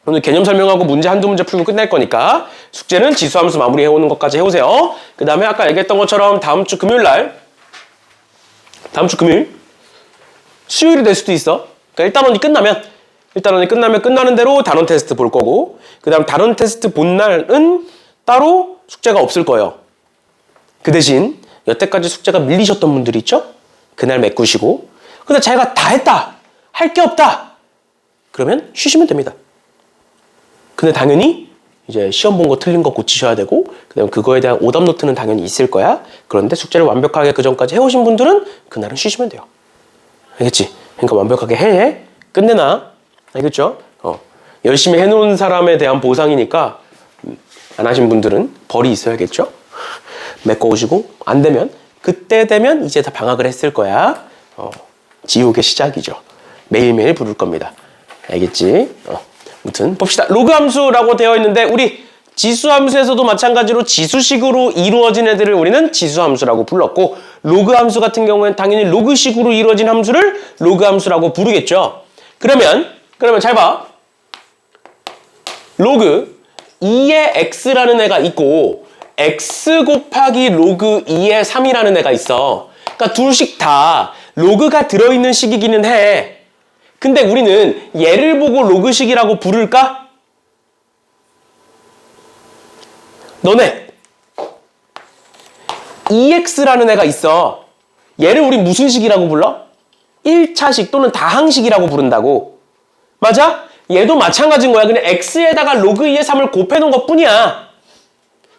오늘 개념 설명하고 문제 한두 문제 풀고 끝날 거니까 숙제는 지수함수 마무리해오는 것까지 해오세요. 그 다음에 아까 얘기했던 것처럼 다음 주 금요일 수요일이 될 수도 있어. 그러니까 1단원이 끝나면 끝나는 대로 단원 테스트 볼 거고 그 다음 단원 테스트 본 날은 따로 숙제가 없을 거예요. 그 대신 여태까지 숙제가 밀리셨던 분들이 있죠? 그날 메꾸시고 근데 자기가 다 했다. 할 게 없다. 그러면 쉬시면 됩니다. 근데 당연히 이제 시험 본 거 틀린 거 고치셔야 되고 그다음에 그거에 대한 오답 노트는 당연히 있을 거야. 그런데 숙제를 완벽하게 그 전까지 해오신 분들은 그날은 쉬시면 돼요. 알겠지? 그러니까 완벽하게 해. 끝내나. 알겠죠? 열심히 해놓은 사람에 대한 보상이니까 안 하신 분들은 벌이 있어야겠죠? 메꿔오시고 안 되면 그때 되면 이제 다 방학을 했을 거야. 지옥의 시작이죠. 매일매일 부를 겁니다. 알겠지? 아무튼 봅시다. 로그 함수라고 되어 있는데 우리 지수 함수에서도 마찬가지로 지수식으로 이루어진 애들을 우리는 지수 함수라고 불렀고 로그 함수 같은 경우에는 당연히 로그식으로 이루어진 함수를 로그 함수라고 부르겠죠. 그러면 잘 봐. 로그 2의 x라는 애가 있고 x 곱하기 로그 2의 3이라는 애가 있어. 그러니까 둘씩 다 로그가 들어있는 식이기는 해. 근데 우리는 얘를 보고 로그식이라고 부를까? 너네 2x라는 애가 있어. 얘를 우리 무슨 식이라고 불러? 1차식 또는 다항식이라고 부른다고. 맞아? 얘도 마찬가지인 거야. 그냥 x에다가 로그 2의 3을 곱해놓은 것뿐이야.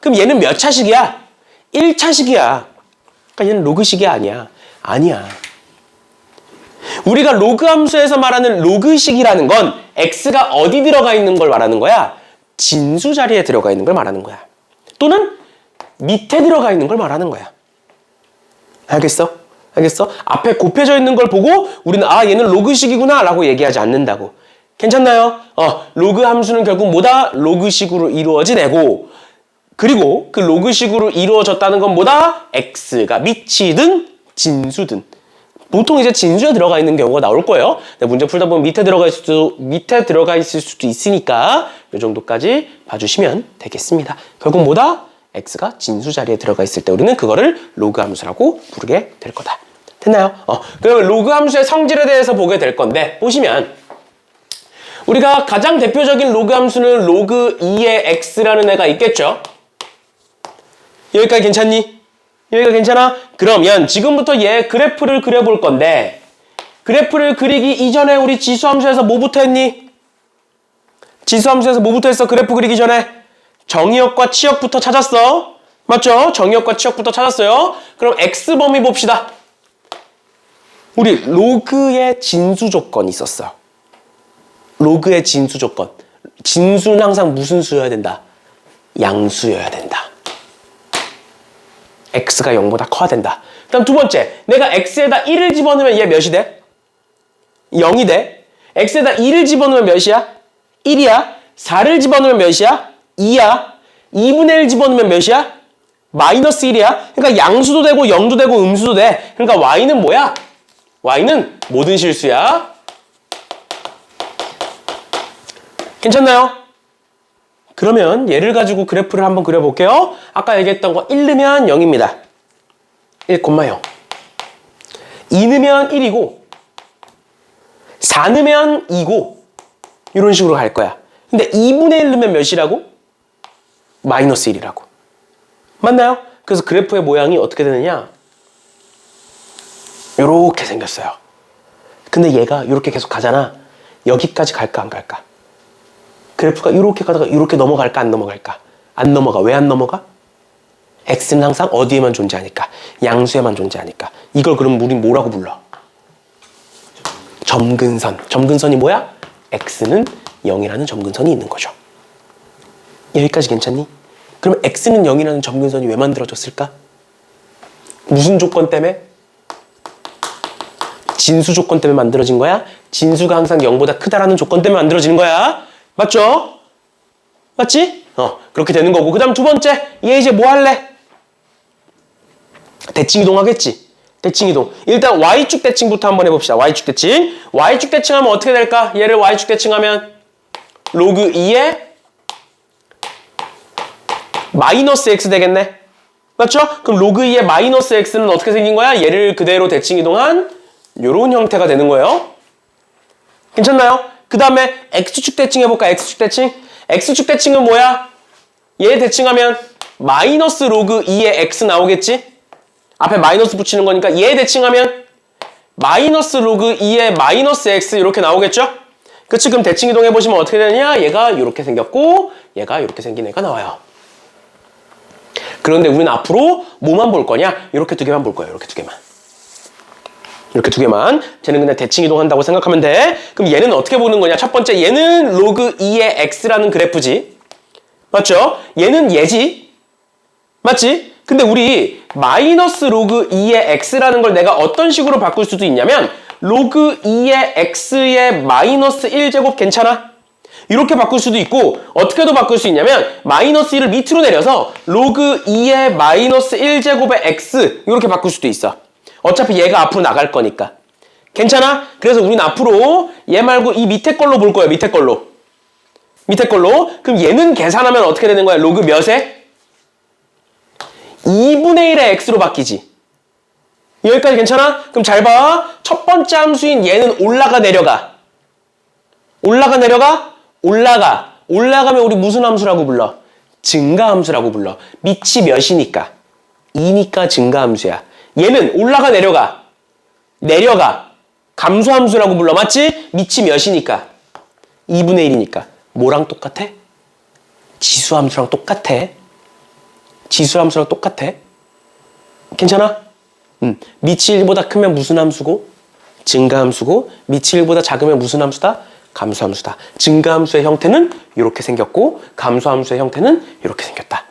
그럼 얘는 몇 차식이야? 1차식이야. 그러니까 얘는 로그식이 아니야. 우리가 로그 함수에서 말하는 로그식이라는 건 x가 어디 들어가 있는 걸 말하는 거야? 진수 자리에 들어가 있는 걸 말하는 거야. 또는 밑에 들어가 있는 걸 말하는 거야. 알겠어? 앞에 곱해져 있는 걸 보고 우리는 얘는 로그식이구나 라고 얘기하지 않는다고. 괜찮나요? 로그 함수는 결국 뭐다? 로그식으로 이루어진 애고 그리고 그 로그식으로 이루어졌다는 건 뭐다? x가 밑이든 진수든 보통 이제 진수에 들어가 있는 경우가 나올 거예요. 문제 풀다 보면 밑에 들어가 있을 수도 있으니까 이 정도까지 봐주시면 되겠습니다. 결국 뭐다? x가 진수 자리에 들어가 있을 때 우리는 그거를 로그 함수라고 부르게 될 거다. 됐나요? 그러면 로그 함수의 성질에 대해서 보게 될 건데 보시면 우리가 가장 대표적인 로그 함수는 로그 2의 x라는 애가 있겠죠? 여기까지 괜찮니? 여기가 괜찮아? 그러면 지금부터 얘 그래프를 그려볼 건데 그래프를 그리기 이전에 우리 지수함수에서 뭐부터 했니? 지수함수에서 뭐부터 했어? 그래프 그리기 전에 정의역과 치역부터 찾았어. 맞죠? 정의역과 치역부터 찾았어요. 그럼 X범위 봅시다. 우리 로그의 진수 조건이 있었어. 로그의 진수 조건. 진수는 항상 무슨 수여야 된다? 양수여야 된다. X가 0보다 커야 된다. 그 다음 두 번째, 내가 X에다 1을 집어넣으면 얘 몇이 돼? 0이 돼. X에다 2를 집어넣으면 몇이야? 1이야. 4를 집어넣으면 몇이야? 2야. 2분의 1 집어넣으면 몇이야? 마이너스 1이야. 그러니까 양수도 되고 0도 되고 음수도 돼. 그러니까 Y는 뭐야? Y는 모든 실수야. 괜찮나요? 그러면 얘를 가지고 그래프를 한번 그려볼게요. 아까 얘기했던 거 1 넣으면 0입니다. 1,0. 2 넣으면 1이고 4 넣으면 2고 이런 식으로 갈 거야. 근데 2분의 1 넣으면 몇이라고? 마이너스 1이라고. 맞나요? 그래서 그래프의 모양이 어떻게 되느냐? 요렇게 생겼어요. 근데 얘가 요렇게 계속 가잖아. 여기까지 갈까 안 갈까? 그래프가 이렇게 가다가 이렇게 넘어갈까 안 넘어갈까? 안 넘어가. 왜 안 넘어가? X는 항상 어디에만 존재하니까. 양수에만 존재하니까. 이걸 그럼 우린 뭐라고 불러? 점근선. 점근선이 뭐야? X는 0이라는 점근선이 있는 거죠. 여기까지 괜찮니? 그럼 X는 0이라는 점근선이 왜 만들어졌을까? 무슨 조건 때문에? 진수 조건 때문에 만들어진 거야? 진수가 항상 0보다 크다라는 조건 때문에 만들어지는 거야. 맞죠? 맞지? 그렇게 되는 거고. 그 다음 두 번째, 얘 이제 뭐 할래? 대칭 이동하겠지? 대칭 이동. 일단 Y축 대칭부터 한번 해봅시다. Y축 대칭. Y축 대칭하면 어떻게 될까? 얘를 Y축 대칭하면 로그 2에 마이너스 X 되겠네? 맞죠? 그럼 로그 2의 마이너스 X는 어떻게 생긴 거야? 얘를 그대로 대칭 이동한 요런 형태가 되는 거예요. 괜찮나요? 그 다음에 X축 대칭 해볼까? X축 대칭. X축 대칭은 뭐야? 얘 대칭하면 마이너스 로그 2의 X 나오겠지? 앞에 마이너스 붙이는 거니까 얘 대칭하면 마이너스 로그 2의 마이너스 X 이렇게 나오겠죠? 그치? 그럼 대칭 이동해보시면 어떻게 되느냐? 얘가 이렇게 생겼고 얘가 이렇게 생긴 애가 나와요. 그런데 우리는 앞으로 뭐만 볼 거냐? 이렇게 두 개만 볼 거예요. 이렇게 두 개만. 이렇게 두 개만. 쟤는 그냥 대칭 이동한다고 생각하면 돼. 그럼 얘는 어떻게 보는 거냐? 첫 번째 얘는 로그 2의 X라는 그래프지. 맞죠? 얘는 얘지. 맞지? 근데 우리 마이너스 로그 2의 X라는 걸 내가 어떤 식으로 바꿀 수도 있냐면 로그 2의 X의 마이너스 1제곱 괜찮아? 이렇게 바꿀 수도 있고 어떻게도 바꿀 수 있냐면 마이너스 1을 밑으로 내려서 로그 2의 마이너스 1제곱의 X 이렇게 바꿀 수도 있어. 어차피 얘가 앞으로 나갈 거니까. 괜찮아? 그래서 우린 앞으로 얘 말고 이 밑에 걸로 볼 거예요. 밑에 걸로. 밑에 걸로. 그럼 얘는 계산하면 어떻게 되는 거야? 로그 몇에? 2분의 1의 X로 바뀌지. 여기까지 괜찮아? 그럼 잘 봐. 첫 번째 함수인 얘는 올라가 내려가. 올라가 내려가? 올라가. 올라가면 우리 무슨 함수라고 불러? 증가함수라고 불러. 밑이 몇이니까? 2니까 증가함수야. 얘는 올라가 내려가. 내려가. 감소함수라고 불러. 맞지? 밑이 몇이니까? 2분의 1이니까. 뭐랑 똑같아? 지수함수랑 똑같아. 지수함수랑 똑같아. 괜찮아? 밑이 1보다 크면 무슨 함수고? 증가함수고 밑이 1보다 작으면 무슨 함수다? 감소함수다. 증가함수의 형태는 이렇게 생겼고 감소함수의 형태는 이렇게 생겼다.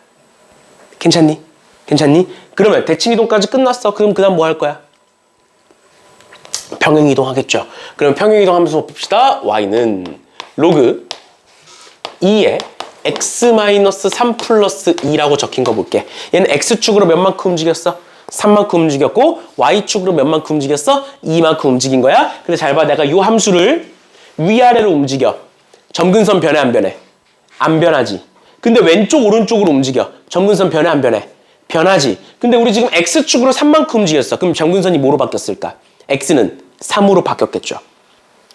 괜찮니? 괜찮니? 그러면 대칭이동까지 끝났어. 그럼 그 다음 뭐 할 거야? 평행이동 하겠죠. 그럼 평행이동 하면서 봅시다. Y는 로그 2에 x-3 플러스 2라고 적힌 거 볼게. 얘는 x축으로 몇만큼 움직였어? 3만큼 움직였고 y축으로 몇만큼 움직였어? 2만큼 움직인 거야. 근데 잘 봐. 내가 이 함수를 위아래로 움직여. 점근선 변해 안 변해? 안 변하지. 근데 왼쪽 오른쪽으로 움직여. 점근선 변해 안 변해? 변하지. 근데 우리 지금 x축으로 3만큼 움직였어. 그럼 점근선이 뭐로 바뀌었을까? x는 3으로 바뀌었겠죠.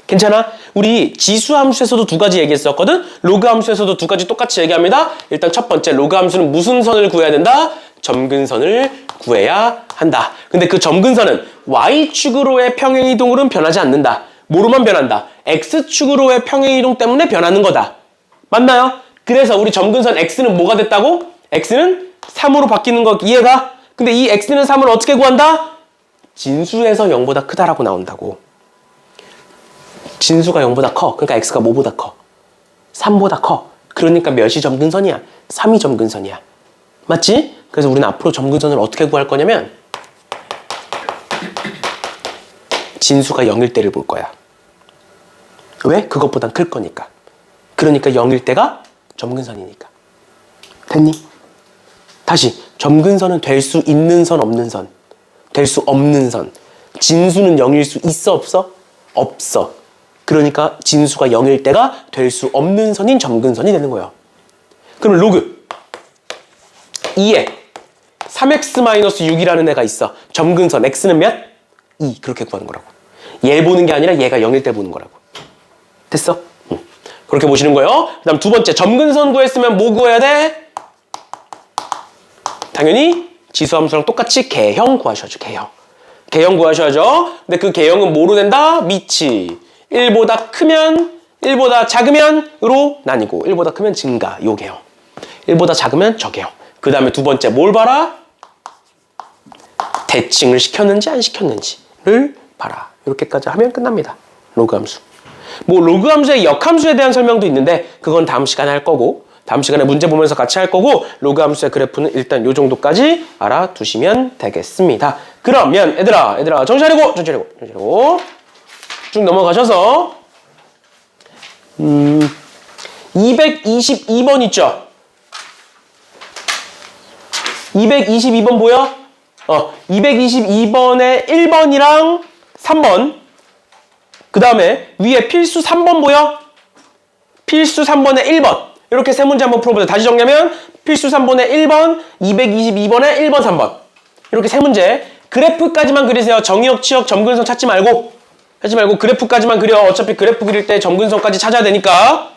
괜찮아? 우리 지수 함수에서도 두 가지 얘기했었거든? 로그 함수에서도 두 가지 똑같이 얘기합니다. 일단 첫 번째, 로그 함수는 무슨 선을 구해야 된다? 점근선을 구해야 한다. 근데 그 점근선은 y축으로의 평행이동으로는 변하지 않는다. 뭐로만 변한다? x축으로의 평행이동 때문에 변하는 거다. 맞나요? 그래서 우리 점근선 x는 뭐가 됐다고? x는 3으로 바뀌는 거 이해가? 근데 이 x는 3을 어떻게 구한다? 진수에서 0보다 크다라고 나온다고. 진수가 0보다 커. 그러니까 x가 뭐보다 커? 3보다 커. 그러니까 몇이 점근선이야? 3이 점근선이야. 맞지? 그래서 우리는 앞으로 점근선을 어떻게 구할 거냐면 진수가 0일 때를 볼 거야. 왜? 그것보단 클 거니까. 그러니까 0일 때가 점근선이니까. 됐니? 다시 점근선은 될 수 있는 선 없는 선. 될 수 없는 선. 진수는 0일 수 있어 없어? 없어. 그러니까 진수가 0일 때가 될 수 없는 선인 점근선이 되는 거예요. 그럼 로그 2에 3x-6이라는 애가 있어. 점근선 x는 몇? 2. 그렇게 구하는 거라고. 얘 보는 게 아니라 얘가 0일 때 보는 거라고. 됐어? 응. 그렇게 보시는 거예요. 그 다음 두 번째, 점근선 구했으면 뭐 구해야 돼? 당연히 지수함수랑 똑같이 개형 구하셔야죠. 개형. 개형 구하셔야죠. 근데 그 개형은 뭐로 된다? 미치. 1보다 크면, 1보다 작으면으로 나뉘고 1보다 크면 증가. 요 개형. 1보다 작으면 저 개형. 그 다음에 두 번째 뭘 봐라? 대칭을 시켰는지 안 시켰는지를 봐라. 이렇게까지 하면 끝납니다. 로그 함수. 뭐 로그 함수의 역함수에 대한 설명도 있는데 그건 다음 시간에 할 거고 다음 시간에 문제 보면서 같이 할 거고 로그 함수의 그래프는 일단 요 정도까지 알아두시면 되겠습니다. 그러면 얘들아 정신 차리고 쭉 넘어가셔서 222번 있죠? 222번 보여? 222번에 1번이랑 3번 그 다음에 위에 필수 3번 보여? 필수 3번에 1번 이렇게 세 문제 한번 풀어보자. 다시 정리하면 필수 3번에 1번, 222번에 1번, 3번 이렇게 세 문제. 그래프까지만 그리세요. 정의역, 치역, 점근선 찾지 말고 그래프까지만 그려. 어차피 그래프 그릴 때 점근선까지 찾아야 되니까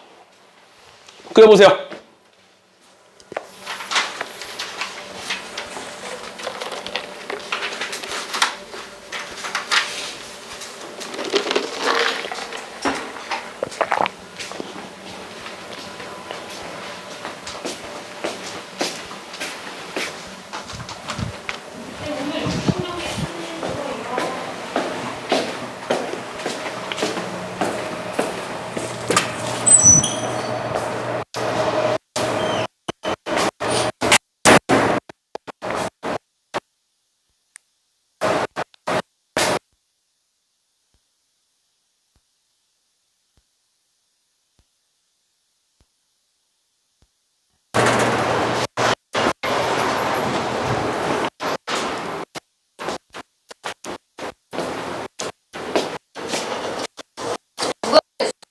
그려보세요.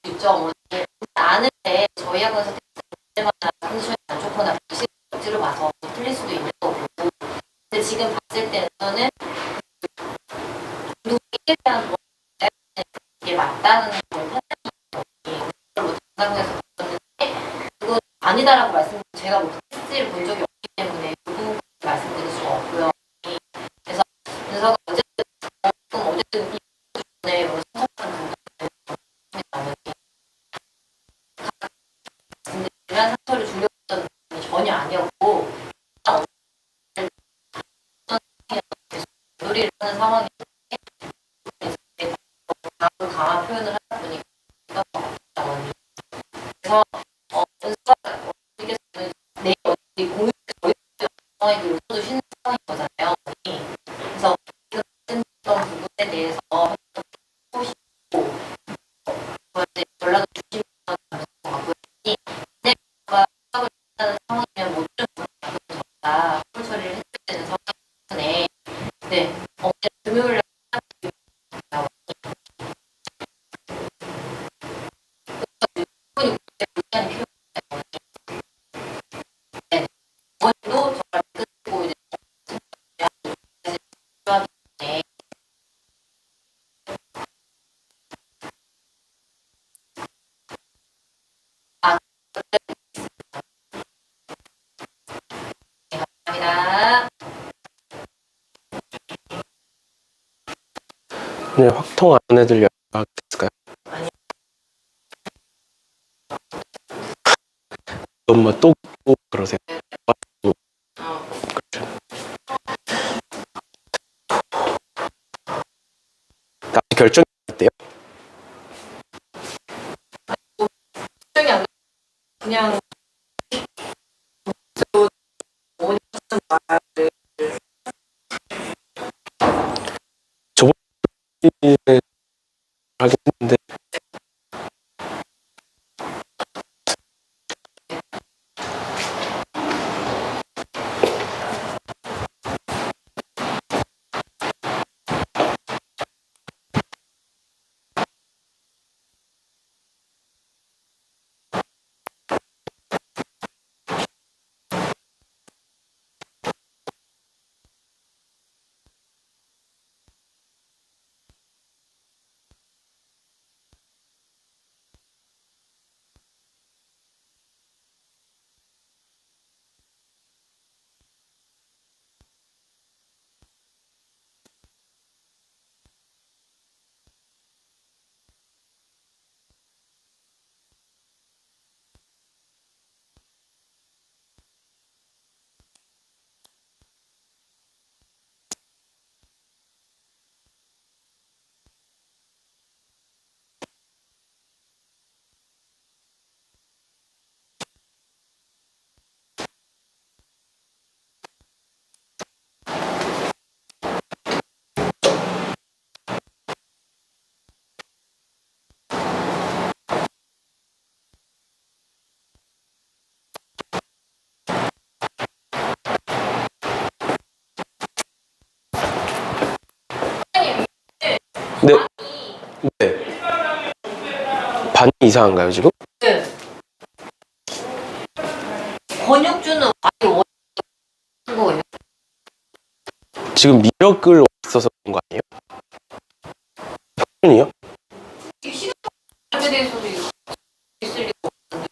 있죠. 아는데 저희 학원에서 때마다 컨디션이 안 좋거나 억지로 봐서 틀릴 수도 있는 거고. 근데 지금 봤을 때는 누구에 대한 이게 맞다는 걸 판단이 정상에서 봤었는데 그건 아니다라고 제가 뭐 테스트를 본 적이 없기 때문에 그 부분 말씀드릴 수가 없고요. 그래서 윤서가 어쨌든 이 전에 뭐 성적한 상처를 주려고 했던 전혀 아니었고 놀이를 하는 상황인데 강한 표현을 하다 보니까 그래서 은수가 어떻게 내 어디 공유 상황이 웃어도 쉬는 상황인 거잖아요. 그래서 했던 부분에 대해서 하고 싶고 저한테 연락을 주시면 것 같고요. 내가 하고 싶다는 상황이면 뭐좀 다 홀 처리를 해줘야 되는 상황 때문에 네 어제 금요일 날 충분히 시간이 필요해요. 네 오늘도 정말 끝고 이제 필요하기 때문에 감사합니다. 그냥 확 통하는 애들 연락했을까요? 아니요. 엄마 또 그러세요? 그렇죠. 아직 결정이 안 됐대요? 걱정이 안 돼. 그냥 어머니 하는 말을 저번에 하긴 했는데 네. 네. 반이 이상한가요 지금? 네. 권육주는 많이 원하는 거예요. 지금 미력을 없어서 그런 거 아니에요? 혁준이요? 이 시간에 대해서도 있을 리가 없는데.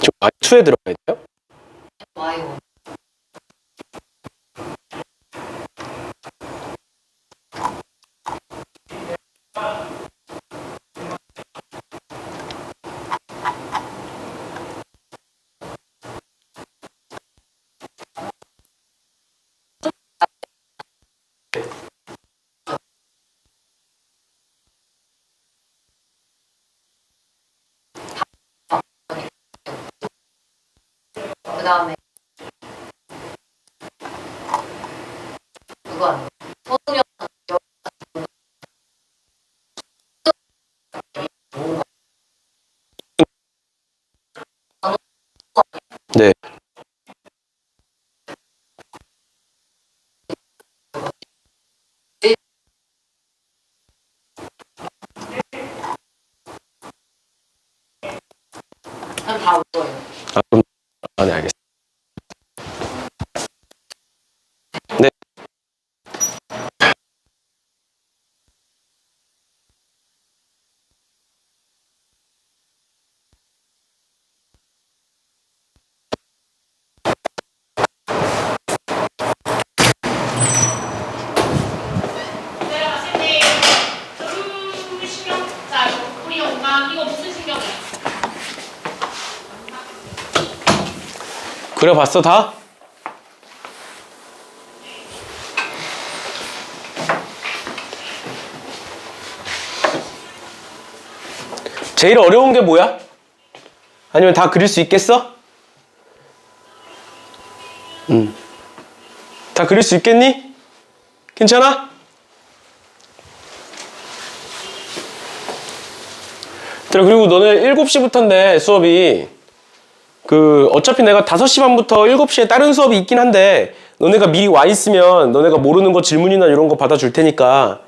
지금 많이 투에 들어가야 돼요? 와요. 그 다음에 그거 아니에요? 소득력 네. 다 울어요. 아, 그럼 네 알겠습니다. 네. 내가 봤을 때 조류 신경 자 이거 우리 영감 이거 무슨 신경이야? 그려봤어 다? 제일 어려운 게 뭐야? 아니면 다 그릴 수 있겠어? 다 그릴 수 있겠니? 괜찮아? 그래, 그리고 너네 7시부터인데 수업이 어차피 내가 5시 반부터 7시에 다른 수업이 있긴 한데 너네가 미리 와 있으면 너네가 모르는 거 질문이나 이런 거 받아줄 테니까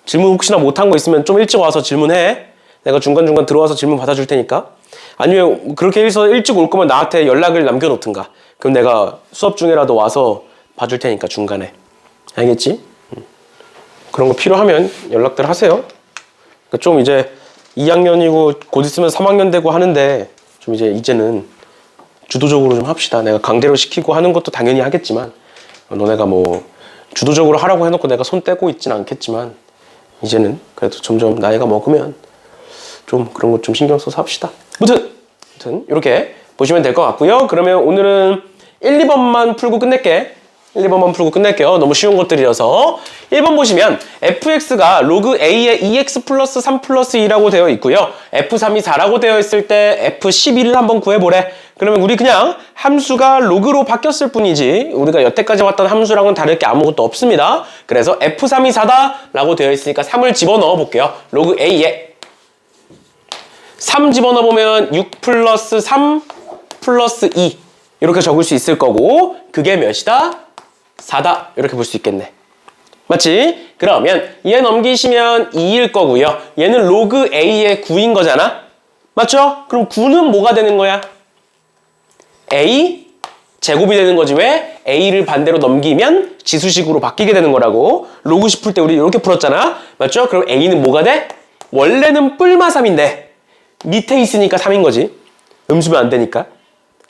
질문 혹시나 못한 거 있으면 좀 일찍 와서 질문해. 내가 중간중간 들어와서 질문 받아줄 테니까. 아니면 그렇게 해서 일찍 올 거면 나한테 연락을 남겨놓든가. 그럼 내가 수업 중에라도 와서 봐줄 테니까 중간에. 알겠지? 그런 거 필요하면 연락들 하세요. 그러니까 좀 이제 2학년이고 곧 있으면 3학년 되고 하는데 좀 이제는 주도적으로 좀 합시다. 내가 강제로 시키고 하는 것도 당연히 하겠지만 너네가 뭐 주도적으로 하라고 해놓고 내가 손 떼고 있진 않겠지만 이제는 그래도 점점 나이가 먹으면 좀 그런 것 좀 신경 써서 합시다. 무튼 이렇게 보시면 될 것 같고요. 그러면 오늘은 1, 2번만 풀고 끝낼게. 1, 2번만 풀고 끝낼게요. 너무 쉬운 것들이라서. 1번 보시면 fx가 로그 a에 2x 플러스 3 플러스 2라고 되어 있고요. f3이 4라고 되어 있을 때 f11을 한번 구해보래. 그러면 우리 그냥 함수가 로그로 바뀌었을 뿐이지 우리가 여태까지 왔던 함수랑은 다를 게 아무것도 없습니다. 그래서 f3이 4다 라고 되어 있으니까 3을 집어넣어 볼게요. 로그 a에 3 집어넣어 보면 6 플러스 3 플러스 2 이렇게 적을 수 있을 거고 그게 몇이다? 4다 이렇게 볼 수 있겠네. 맞지? 그러면 얘 넘기시면 2일 거고요. 얘는 로그 a의 9인 거잖아. 맞죠? 그럼 9는 뭐가 되는 거야? a 제곱이 되는 거지. 왜? a를 반대로 넘기면 지수식으로 바뀌게 되는 거라고. 로그 10 풀 때 우리 이렇게 풀었잖아. 맞죠? 그럼 a는 뭐가 돼? 원래는 뿔마 3인데 밑에 있으니까 3인 거지. 음수면 안 되니까.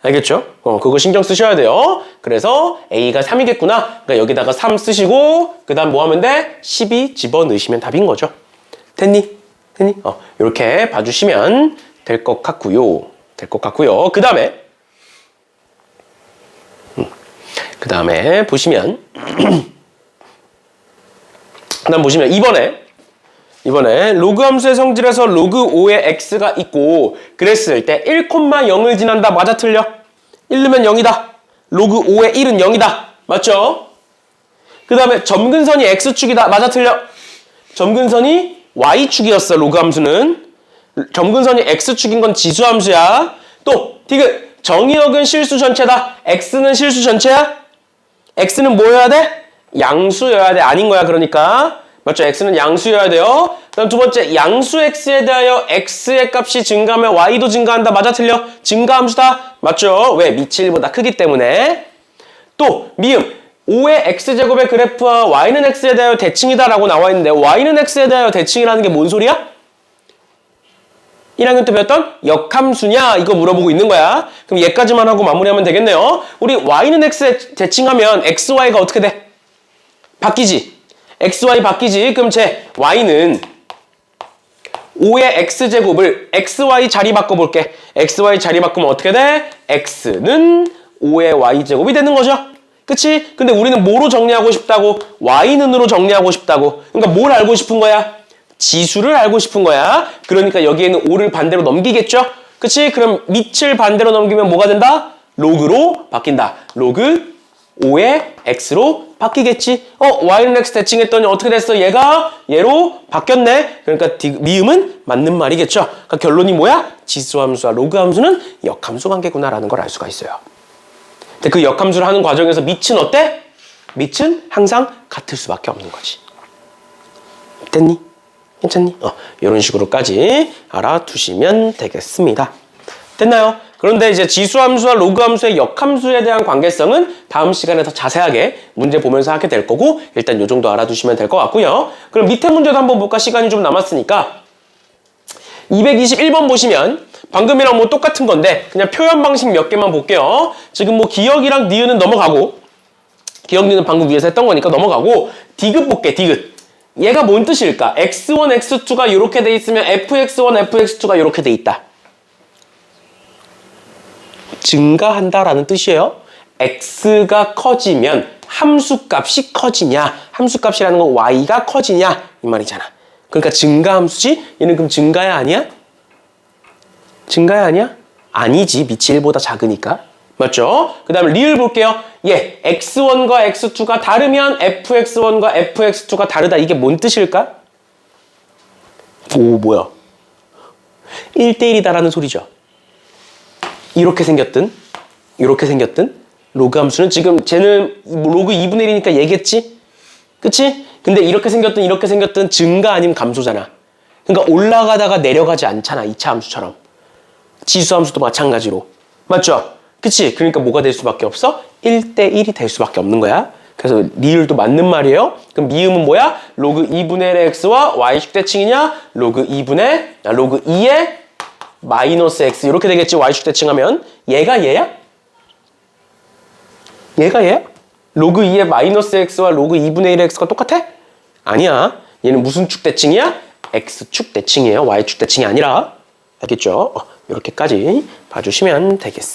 알겠죠? 그거 신경 쓰셔야 돼요. 그래서 a가 3이겠구나. 그러니까 여기다가 3 쓰시고 그 다음 뭐 하면 돼? 12 집어넣으시면 답인 거죠. 됐니? 됐니? 이렇게 봐주시면 될 것 같고요. 그 다음에 보시면 그다음 보시면 이번에 로그 함수의 성질에서 로그 5의 x가 있고 그랬을 때 1,0을 지난다. 맞아 틀려? 1 넣으면 0이다. 로그 5의 1은 0이다. 맞죠? 그 다음에 점근선이 x축이다. 맞아 틀려? 점근선이 y축이었어. 로그 함수는. 점근선이 x축인 건 지수함수야. 또 디귿 정의역은 실수 전체다. x는 실수 전체야? x는 뭐여야 돼? 양수여야 돼. 아닌 거야. 그러니까 맞죠? x는 양수여야 돼요. 그다음 두 번째 양수 x에 대하여 x의 값이 증가하면 y도 증가한다. 맞아 틀려? 증가함수다. 맞죠? 왜? 밑이 1보다 크기 때문에. 또 미음 5의 x제곱의 그래프와 y는 x에 대하여 대칭이다 라고 나와 있는데 y는 x에 대하여 대칭이라는 게 뭔 소리야? 1학년 때 배웠던 역함수냐? 이거 물어보고 있는 거야. 그럼 얘까지만 하고 마무리하면 되겠네요. 우리 y는 x에 대칭하면 xy가 어떻게 돼? 바뀌지? xy 바뀌지? 그럼 제 y는 5의 x제곱을 xy 자리 바꿔볼게. xy 자리 바꾸면 어떻게 돼? x는 5의 y제곱이 되는 거죠. 그치? 근데 우리는 뭐로 정리하고 싶다고? y는으로 정리하고 싶다고. 그러니까 뭘 알고 싶은 거야? 지수를 알고 싶은 거야. 그러니까 여기에는 5를 반대로 넘기겠죠? 그치? 그럼 밑을 반대로 넘기면 뭐가 된다? 로그로 바뀐다. 로그 5의 x로 바뀌겠지? y는 x 대칭했더니 어떻게 됐어? 얘가 얘로 바뀌었네. 그러니까 미음은 맞는 말이겠죠? 그러니까 결론이 뭐야? 지수함수와 로그함수는 역함수 관계구나라는 걸 알 수가 있어요. 근데 그 역함수를 하는 과정에서 밑은 어때? 밑은 항상 같을 수밖에 없는 거지. 됐니? 괜찮니? 이런 식으로까지 알아두시면 되겠습니다. 됐나요? 그런데 이제 지수함수와 로그함수의 역함수에 대한 관계성은 다음 시간에 더 자세하게 문제 보면서 하게 될 거고 일단 이 정도 알아두시면 될 것 같고요. 그럼 밑에 문제도 한번 볼까? 시간이 좀 남았으니까 221번 보시면 방금이랑 뭐 똑같은 건데 그냥 표현 방식 몇 개만 볼게요. 지금 뭐 기억이랑 니은은 넘어가고 기억 니은 방금 위에서 했던 거니까 넘어가고 디귿 볼게. 디귿. 얘가 뭔 뜻일까? x1, x2가 이렇게 돼 있으면 fx1, fx2가 이렇게 돼 있다. 증가한다라는 뜻이에요. x가 커지면 함수값이 커지냐? 함수값이라는 건 y가 커지냐? 이 말이잖아. 그러니까 증가함수지? 얘는 그럼 증가야 아니야? 증가야 아니야? 아니지. 밑이 1보다 작으니까. 맞죠? 그 다음에 리을 볼게요. 예, x1과 x2가 다르면 fx1과 fx2가 다르다. 이게 뭔 뜻일까? 오, 뭐야? 1대1이다라는 소리죠. 이렇게 생겼든 로그 함수는 지금 쟤는 로그 2분의 1이니까 얘겠지? 그치? 근데 이렇게 생겼든 증가 아니면 감소잖아. 그러니까 올라가다가 내려가지 않잖아. 2차 함수처럼. 지수 함수도 마찬가지로. 맞죠? 그치? 그러니까 뭐가 될 수밖에 없어? 1대1이 될 수밖에 없는 거야. 그래서 리을도 맞는 말이에요. 그럼 미음은 뭐야? 로그 2분의 1의 x와 y축 대칭이냐? 로그 2의 마이너스 x 이렇게 되겠지. y축 대칭하면 얘가 얘야? 얘가 얘야? 로그 2의 마이너스 x와 로그 2분의 1의 x가 똑같아? 아니야. 얘는 무슨 축 대칭이야? x축 대칭이에요. y축 대칭이 아니라. 알겠죠? 이렇게까지 봐주시면 되겠습니다.